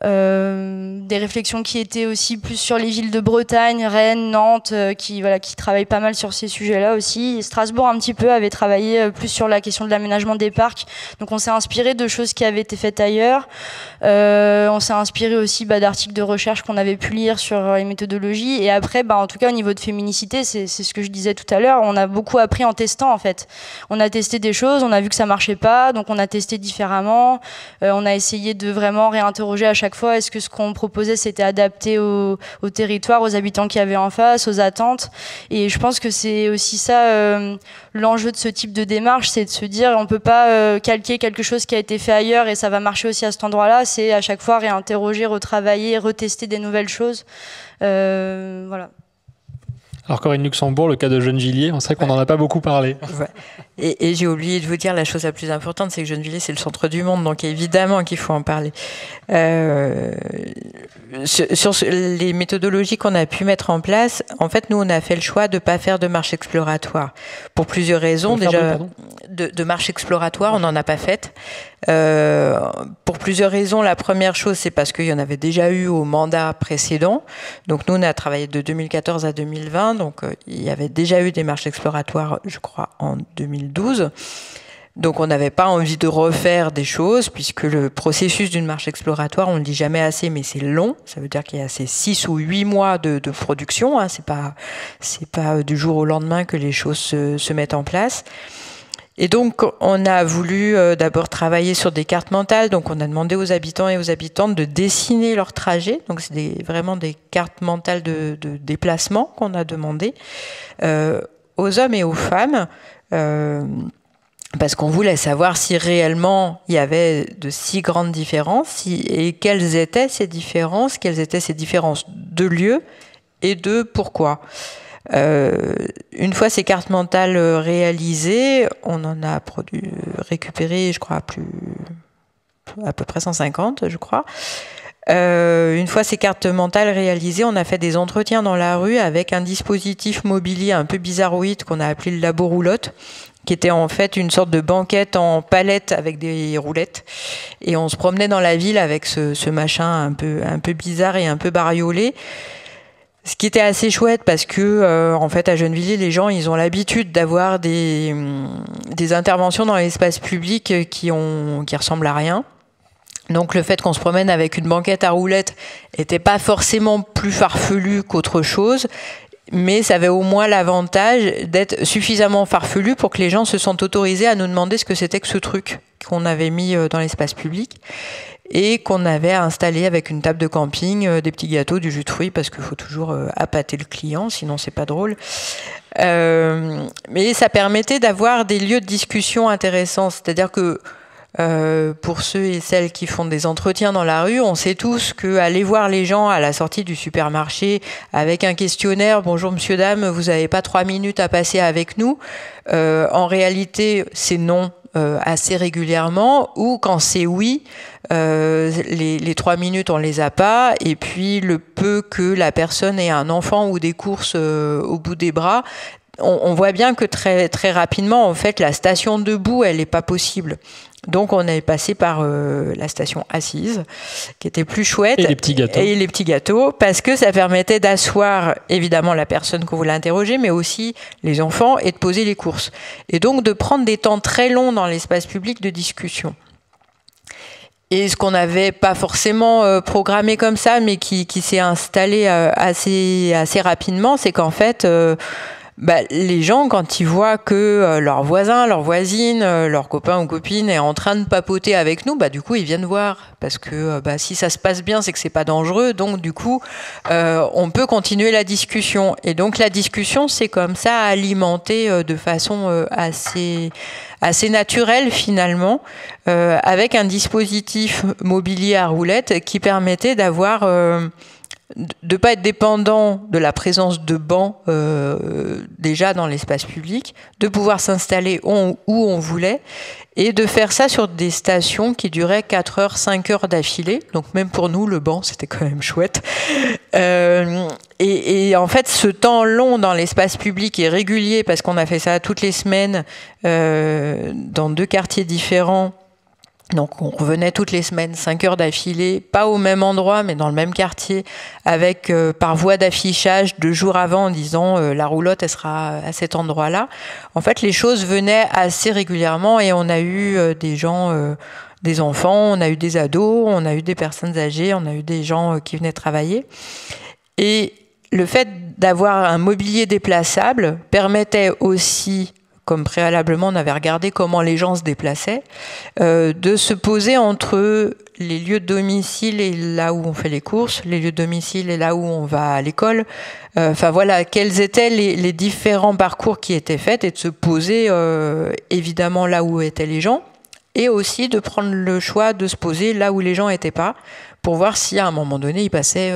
Speaker 4: Des réflexions qui étaient aussi plus sur les villes de Bretagne, Rennes, Nantes, qui travaillent pas mal sur ces sujets-là aussi. Et Strasbourg un petit peu avait travaillé plus sur la question de l'aménagement des parcs. Donc on s'est inspiré de choses qui avaient été faites ailleurs. On s'est inspiré aussi d'articles de recherche qu'on avait pu lire sur les méthodologies. Et après, en tout cas au niveau de féminicité, c'est ce que je disais tout à l'heure, on a beaucoup appris en testant en fait. On a testé des choses, on a vu que ça marchait pas, donc on a testé différemment. On a essayé de vraiment réinterroger à chaque fois, est-ce que ce qu'on proposait c'était adapté au territoire, aux habitants qu'il y avait en face, aux attentes. Et je pense que c'est aussi ça l'enjeu de ce type de démarche, c'est de se dire on peut pas calquer quelque chose qui a été fait ailleurs et ça va marcher aussi à cet endroit-là, c'est à chaque fois réinterroger, retravailler, retester des nouvelles choses. Voilà.
Speaker 1: Alors Corinne Luxembourg, le cas de Gennevilliers, on sait qu'on n'en a pas beaucoup parlé.
Speaker 2: Ouais. Et j'ai oublié de vous dire la chose la plus importante, c'est que Gennevilliers, c'est le centre du monde, donc évidemment qu'il faut en parler. Sur les méthodologies qu'on a pu mettre en place, en fait, nous, on a fait le choix de ne pas faire de marche exploratoire. Pour plusieurs raisons. Déjà, de marche exploratoire, on n'en a pas faite. Pour plusieurs raisons. La première chose, c'est parce qu'il y en avait déjà eu au mandat précédent. Donc nous, on a travaillé de 2014 à 2020. Donc il y avait déjà eu des marches exploratoires, je crois, en 2012. Donc on n'avait pas envie de refaire des choses, puisque le processus d'une marche exploratoire, on ne le dit jamais assez, mais c'est long. Ça veut dire qu'il y a ces 6 ou 8 mois de production. Hein. C'est pas du jour au lendemain que les choses se mettent en place. Et donc, on a voulu d'abord travailler sur des cartes mentales. Donc, on a demandé aux habitants et aux habitantes de dessiner leur trajet. Donc, c'est vraiment des cartes mentales de déplacement qu'on a demandé aux hommes et aux femmes. Parce qu'on voulait savoir si réellement il y avait de si grandes différences et quelles étaient ces différences de lieu et de pourquoi. Une fois ces cartes mentales réalisées, on en a récupéré, je crois, à peu près 150, je crois. Une fois ces cartes mentales réalisées, on a fait des entretiens dans la rue avec un dispositif mobilier un peu bizarroïde qu'on a appelé le labo roulotte, qui était en fait une sorte de banquette en palette avec des roulettes. Et on se promenait dans la ville avec ce machin un peu bizarre et un peu bariolé. Ce qui était assez chouette parce que, en fait, à Gennevilliers, les gens, ils ont l'habitude d'avoir des interventions dans l'espace public qui ressemblent à rien. Donc, le fait qu'on se promène avec une banquette à roulettes était pas forcément plus farfelu qu'autre chose, mais ça avait au moins l'avantage d'être suffisamment farfelu pour que les gens se sentent autorisés à nous demander ce que c'était que ce truc qu'on avait mis dans l'espace public. Et qu'on avait installé avec une table de camping, des petits gâteaux, du jus de fruits, parce qu'il faut toujours appâter le client, sinon c'est pas drôle. Mais ça permettait d'avoir des lieux de discussion intéressants. C'est-à-dire que pour ceux et celles qui font des entretiens dans la rue, on sait tous qu'aller voir les gens à la sortie du supermarché avec un questionnaire « Bonjour monsieur, dame, vous n'avez pas 3 minutes à passer avec nous ?» En réalité, c'est non. Assez régulièrement, ou quand c'est oui, les 3 minutes on les a pas, et puis le peu que la personne ait un enfant ou des courses au bout des bras, on voit bien que très, très rapidement, en fait, la station debout, elle n'est pas possible. Donc on est passé par la station assise, qui était plus chouette.
Speaker 1: Et les petits gâteaux.
Speaker 2: Et les petits gâteaux, parce que ça permettait d'asseoir évidemment la personne qu'on voulait interroger, mais aussi les enfants, et de poser les courses. Et donc de prendre des temps très longs dans l'espace public de discussion. et ce qu'on n'avait pas forcément programmé comme ça, mais qui s'est installé assez rapidement, c'est qu'en fait, les gens, quand ils voient que leur voisin, leur voisine, leur copain ou copine est en train de papoter avec nous, du coup, ils viennent voir. Parce que si ça se passe bien, c'est que c'est pas dangereux. Donc, du coup, on peut continuer la discussion. Et donc, la discussion, c'est comme ça alimentée de façon assez naturelle, finalement, avec un dispositif mobilier à roulettes qui permettait d'avoir... de ne pas être dépendant de la présence de bancs déjà dans l'espace public, de pouvoir s'installer où on voulait et de faire ça sur des stations qui duraient 4 heures, 5 heures d'affilée. Donc même pour nous, le banc, c'était quand même chouette. Et en fait, ce temps long dans l'espace public est régulier parce qu'on a fait ça toutes les semaines dans 2 quartiers différents. Donc on revenait toutes les semaines, 5 heures d'affilée, pas au même endroit, mais dans le même quartier, avec par voie d'affichage 2 jours avant en disant la roulotte, elle sera à cet endroit-là. En fait, les choses venaient assez régulièrement et on a eu des gens, des enfants, on a eu des ados, on a eu des personnes âgées, on a eu des gens qui venaient travailler. Et le fait d'avoir un mobilier déplaçable permettait aussi... comme préalablement on avait regardé comment les gens se déplaçaient, de se poser entre les lieux de domicile et là où on fait les courses, les lieux de domicile et là où on va à l'école. Enfin voilà, quels étaient les différents parcours qui étaient faits et de se poser évidemment là où étaient les gens et aussi de prendre le choix de se poser là où les gens n'étaient pas pour voir si à un moment donné ils passaient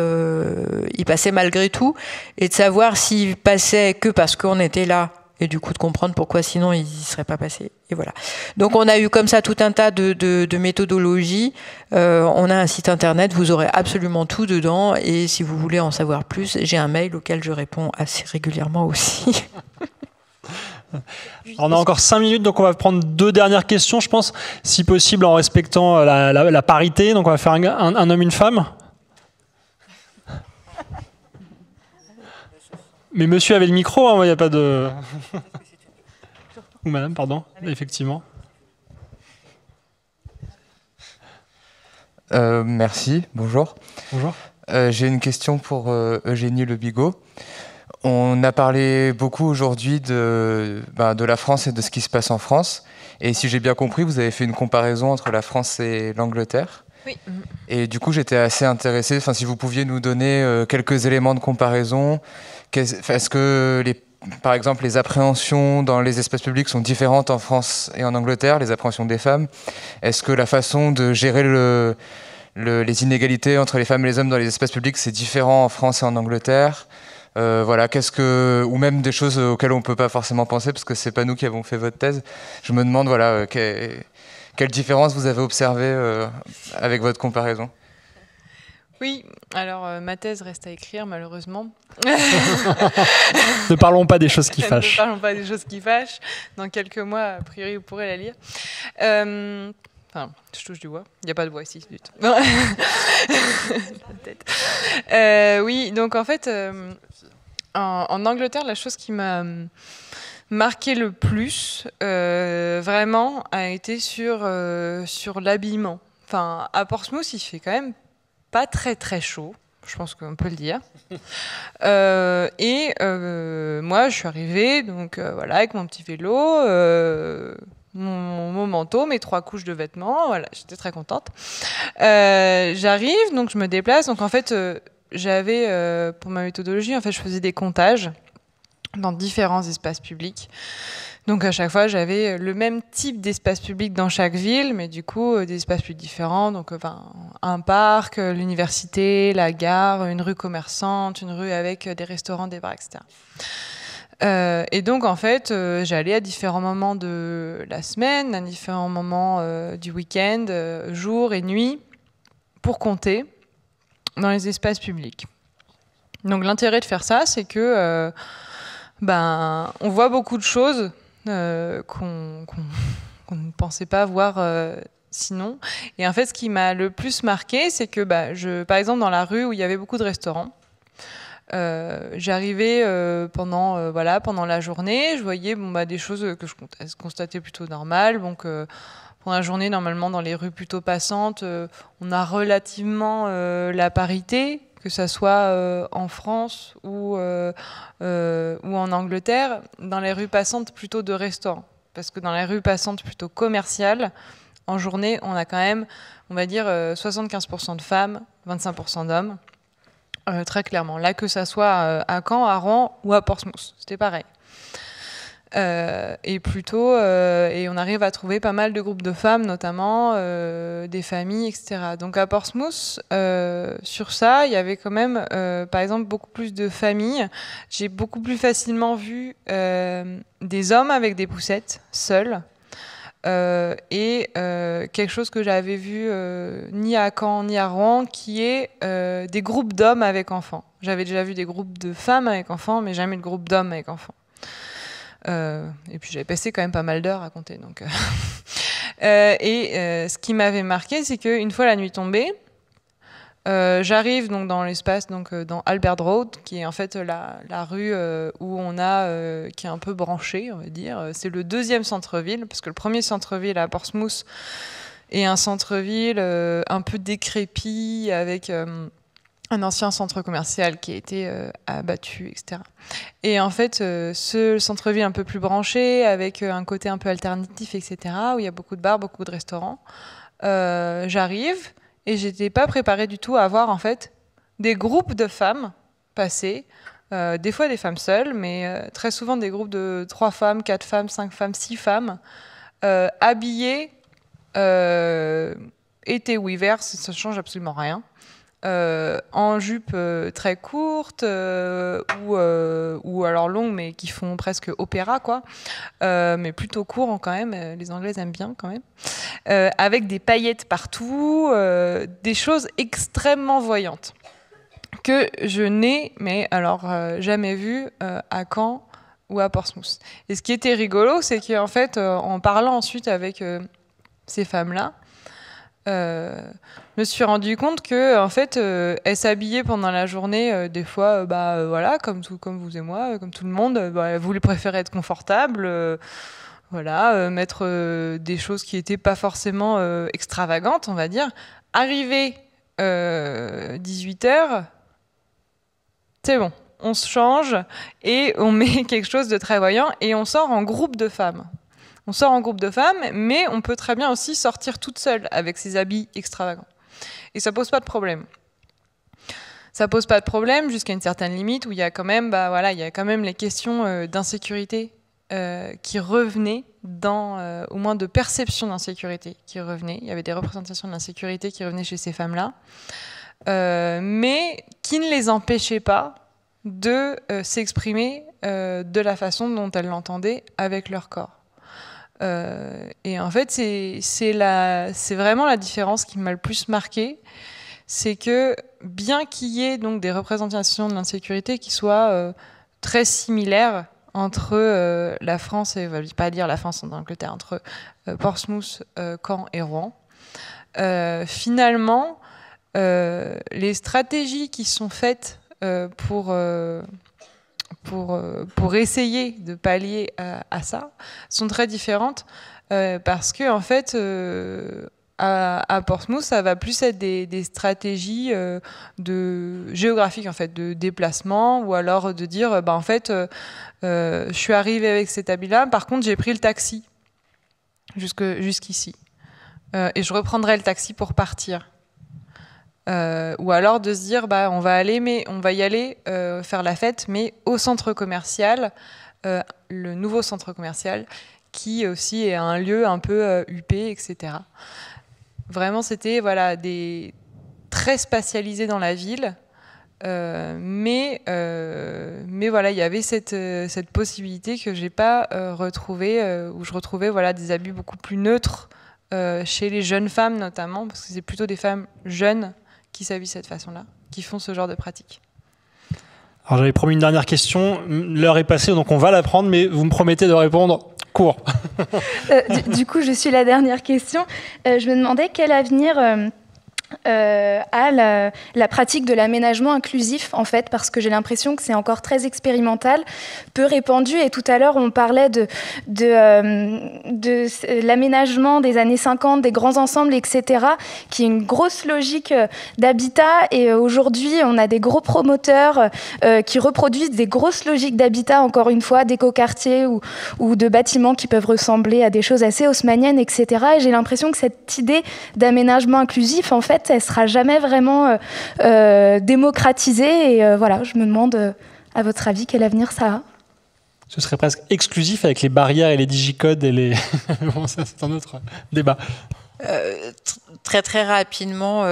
Speaker 2: malgré tout et de savoir s'ils passaient que parce qu'on était là et du coup de comprendre pourquoi sinon ils n'y seraient pas passés. Et voilà. Donc on a eu comme ça tout un tas de méthodologies. On a un site internet, vous aurez absolument tout dedans et si vous voulez en savoir plus, j'ai un mail auquel je réponds assez régulièrement aussi.
Speaker 1: On a encore 5 minutes, donc on va prendre 2 dernières questions, je pense, si possible en respectant la parité. Donc on va faire un homme, une femme. Mais monsieur avait le micro, il n'y a pas de... Ou madame, pardon, effectivement.
Speaker 7: Merci, bonjour.
Speaker 1: Bonjour.
Speaker 7: J'ai une question pour Eugénie Le Bigot. On a parlé beaucoup aujourd'hui de la France et de ce qui se passe en France. Et si j'ai bien compris, vous avez fait une comparaison entre la France et l'Angleterre.
Speaker 3: Oui.
Speaker 7: Et du coup, j'étais assez intéressé, si vous pouviez nous donner quelques éléments de comparaison. Est-ce que, par exemple, les appréhensions dans les espaces publics sont différentes en France et en Angleterre, les appréhensions des femmes? Est-ce que la façon de gérer les inégalités entre les femmes et les hommes dans les espaces publics, c'est différent en France et en Angleterre? Voilà, ou même des choses auxquelles on ne peut pas forcément penser, parce que ce n'est pas nous qui avons fait votre thèse. Je me demande, voilà, quelle différence vous avez observée avec votre comparaison?
Speaker 3: Oui, alors ma thèse reste à écrire, malheureusement.
Speaker 1: Ne parlons pas des choses qui fâchent.
Speaker 3: Ne parlons pas des choses qui fâchent. Dans quelques mois, a priori, vous pourrez la lire. Enfin, je touche du bois. Il n'y a pas de bois ici, du tout. Oui, donc en fait, en Angleterre, la chose qui m'a marqué le plus, vraiment, a été sur l'habillement. Enfin, à Portsmouth, il fait quand même pas très très chaud, je pense qu'on peut le dire. Moi, je suis arrivée, donc voilà, avec mon petit vélo, mon manteau, mes 3 couches de vêtements, voilà, j'étais très contente. J'arrive, donc je me déplace. Donc en fait, j'avais pour ma méthodologie, en fait, je faisais des comptages dans différents espaces publics. Donc à chaque fois, j'avais le même type d'espace public dans chaque ville, mais du coup, des espaces plus différents. Donc un parc, l'université, la gare, une rue commerçante, une rue avec des restaurants, des bars, etc. Et donc en fait, j'allais à différents moments de la semaine, à différents moments du week-end, jour et nuit, pour compter dans les espaces publics. Donc l'intérêt de faire ça, c'est que on voit beaucoup de choses qu'on ne pensait pas voir sinon. Et en fait, ce qui m'a le plus marqué, c'est que par exemple, dans la rue où il y avait beaucoup de restaurants, J'arrivais pendant la journée, je voyais des choses que je constatais plutôt normales. Donc, pendant la journée, normalement, dans les rues plutôt passantes, on a relativement la parité, que ça soit en France ou en Angleterre, dans les rues passantes plutôt de restaurants. Parce que dans les rues passantes plutôt commerciales, en journée, on a quand même, on va dire, 75% de femmes, 25% d'hommes. Très clairement. Là, que ça soit à Caen, à Rouen ou à Portsmouth, c'était pareil. Et on arrive à trouver pas mal de groupes de femmes, notamment des familles, etc. Donc à Portsmouth, sur ça, il y avait quand même, par exemple, beaucoup plus de familles. J'ai beaucoup plus facilement vu des hommes avec des poussettes, seuls. Et quelque chose que j'avais vu ni à Caen ni à Rouen, qui est des groupes d'hommes avec enfants. J'avais déjà vu des groupes de femmes avec enfants, mais jamais de groupe d'hommes avec enfants. Et puis j'avais passé quand même pas mal d'heures à compter. Donc, ce qui m'avait marqué, c'est qu'une fois la nuit tombée, j'arrive donc dans l'espace, dans Albert Road, qui est en fait la rue où on a, qui est un peu branchée, on va dire. C'est le deuxième centre-ville, parce que le premier centre-ville à Portsmouth est un centre-ville un peu décrépit, avec un ancien centre commercial qui a été abattu, etc. Et en fait, ce centre-ville un peu plus branché, avec un côté un peu alternatif, etc., où il y a beaucoup de bars, beaucoup de restaurants, j'arrive. Et j'étais pas préparée du tout à voir en fait des groupes de femmes passer, des fois des femmes seules, mais très souvent des groupes de 3 femmes, 4 femmes, 5 femmes, 6 femmes, habillées été ou hiver, ça change absolument rien. En jupe très courte ou alors longue, mais qui font presque opéra, quoi. Mais plutôt court quand même. Les Anglaises aiment bien quand même. Avec des paillettes partout, des choses extrêmement voyantes que je n'ai, jamais vues à Caen ou à Portsmouth. Et ce qui était rigolo, c'est qu'en fait, en parlant ensuite avec ces femmes-là, je me suis rendu compte que en fait, elles s'habillaient pendant la journée, des fois, comme vous et moi, comme tout le monde, elles voulaient préférer être confortables, mettre des choses qui n'étaient pas forcément extravagantes, on va dire. Arrivé 18h, c'est bon, on se change et on met quelque chose de très voyant et on sort en groupe de femmes. On sort en groupe de femmes, mais on peut très bien aussi sortir toute seule avec ses habits extravagants. Et ça pose pas de problème. Ça pose pas de problème jusqu'à une certaine limite où il y a quand même, les questions d'insécurité qui revenaient, au moins de perception d'insécurité qui revenaient. Il y avait des représentations d'insécurité qui revenaient chez ces femmes-là, mais qui ne les empêchaient pas de s'exprimer de la façon dont elles l'entendaient avec leur corps. Et en fait, c'est vraiment la différence qui m'a le plus marquée, c'est que bien qu'il y ait donc des représentations de l'insécurité qui soient très similaires entre la France et, on va pas dire la France en Angleterre, entre Portsmouth, Caen et Rouen, finalement, les stratégies qui sont faites pour essayer de pallier à ça sont très différentes parce que en fait à Portsmouth ça va plus être des stratégies géographiques en fait, de déplacement, ou alors de dire je suis arrivée avec cet habit-là, par contre j'ai pris le taxi jusqu'ici et je reprendrai le taxi pour partir. Ou alors de se dire on va y aller faire la fête, mais au centre commercial, le nouveau centre commercial, qui aussi est un lieu un peu huppé, etc. Vraiment, c'était très spatialisé dans la ville, mais il y avait cette possibilité que j'ai pas retrouvée, où je retrouvais des habits beaucoup plus neutres chez les jeunes femmes notamment, parce que c'est plutôt des femmes jeunes qui s'habillent de cette façon-là, qui font ce genre de pratique.
Speaker 1: Alors j'avais promis une dernière question, l'heure est passée, donc on va la prendre, mais vous me promettez de répondre court.
Speaker 8: Du coup, je suis la dernière question. Je me demandais quel avenir à la pratique de l'aménagement inclusif, en fait, parce que j'ai l'impression que c'est encore très expérimental, peu répandu. Et tout à l'heure, on parlait de l'aménagement des années 50, des grands ensembles, etc., qui est une grosse logique d'habitat. Et aujourd'hui, on a des gros promoteurs qui reproduisent des grosses logiques d'habitat, encore une fois, d'écoquartiers ou de bâtiments qui peuvent ressembler à des choses assez haussmanniennes, etc. Et j'ai l'impression que cette idée d'aménagement inclusif, en fait, elle ne sera jamais vraiment démocratisée. Et voilà, je me demande, à votre avis, quel avenir ça a?
Speaker 1: Ce serait presque exclusif avec les barrières et les digicodes et les... Bon, ça, c'est un autre débat.
Speaker 2: Très, très rapidement,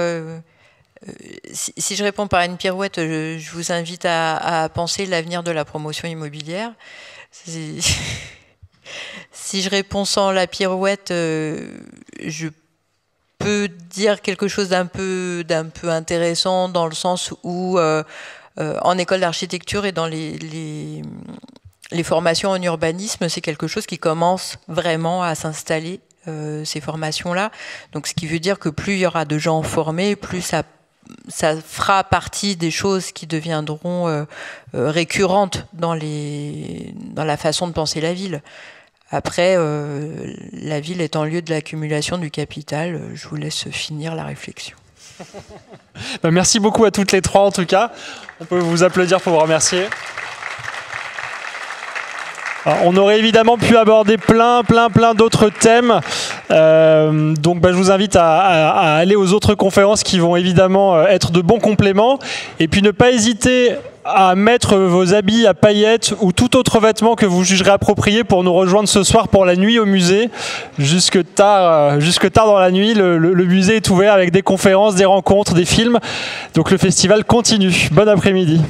Speaker 2: si je réponds par une pirouette, je vous invite à penser l'avenir de la promotion immobilière. Si je réponds sans la pirouette, je peux dire quelque chose d'un peu intéressant dans le sens où en école d'architecture et dans les formations en urbanisme, c'est quelque chose qui commence vraiment à s'installer, ces formations-là. Donc, ce qui veut dire que plus il y aura de gens formés, plus ça fera partie des choses qui deviendront récurrentes dans la façon de penser la ville. Après, la ville étant lieu de l'accumulation du capital, je vous laisse finir la réflexion.
Speaker 1: Merci beaucoup à toutes les trois, en tout cas. On peut vous applaudir pour vous remercier. Alors, on aurait évidemment pu aborder plein d'autres thèmes. Donc je vous invite à aller aux autres conférences qui vont évidemment être de bons compléments. Et puis ne pas hésiter à mettre vos habits à paillettes ou tout autre vêtement que vous jugerez approprié pour nous rejoindre ce soir pour la nuit au musée. Jusque tard dans la nuit, le musée est ouvert avec des conférences, des rencontres, des films. Donc le festival continue. Bon après-midi.